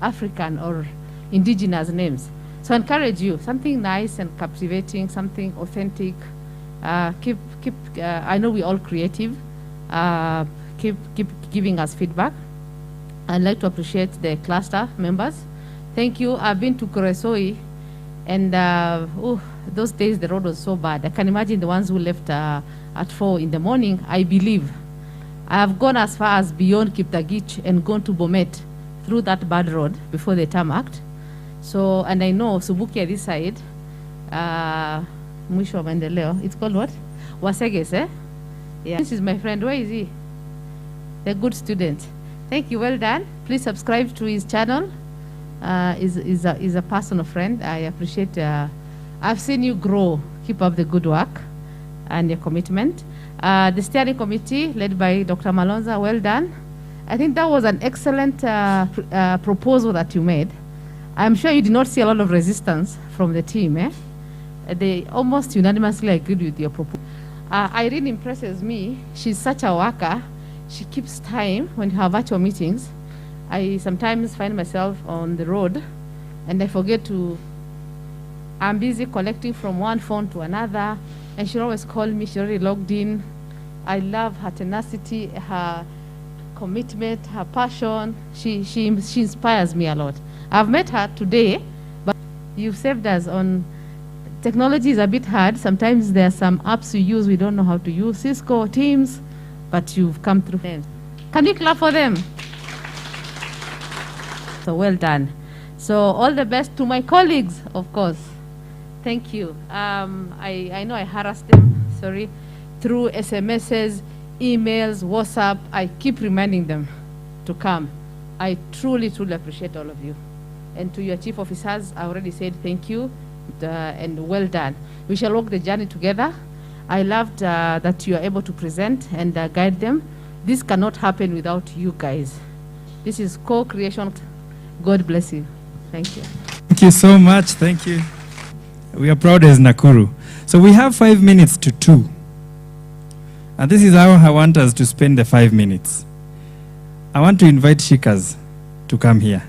African or indigenous names. So I encourage you, something nice and captivating, something authentic. I know we're all creative. Keep giving us feedback. I'd like to appreciate the cluster members. Thank you. I've been to Kuresoi, and those days the road was so bad. I can imagine the ones who left at 4 in the morning. I believe I have gone as far as beyond Kiptagich and gone to Bomet through that bad road before the tarmacked. So, and I know Subukia this side, Mwisho Maendeleo, it's called what? Waseges, eh? Yeah. This is my friend. Where is he? The good student. Thank you. Well done. Please subscribe to his channel. Is a personal friend. I appreciate. I've seen you grow. Keep up the good work and your commitment. The steering committee led by Dr. Malonza. Well done. I think that was an excellent proposal that you made. I'm sure you did not see a lot of resistance from the team. Eh? They almost unanimously agreed with your proposal. Irene impresses me. She's such a worker. She keeps time when you have virtual meetings. I sometimes find myself on the road and I forget to, I'm busy collecting from one phone to another, and she'll always call me. She's already logged in. I love her tenacity, her commitment, her passion. She inspires me a lot. I've met her today, but you've saved us on, technology is a bit hard. Sometimes there are some apps you use we don't know how to use, Cisco, Teams, but you've come through them. Can you clap for them? So well done. So all the best to my colleagues, of course. Thank you. I know I harassed them, sorry, through SMSs, emails, WhatsApp. I keep reminding them to come. I truly, truly appreciate all of you. And to your chief officers, I already said thank you and well done. We shall walk the journey together. I loved that you are able to present and guide them. This cannot happen without you guys. This is co-creation. God bless you. Thank you. Thank you so much. Thank you. We are proud as Nakuru. So we have 5 minutes to 2. And this is how I want us to spend the 5 minutes. I want to invite Shikas to come here.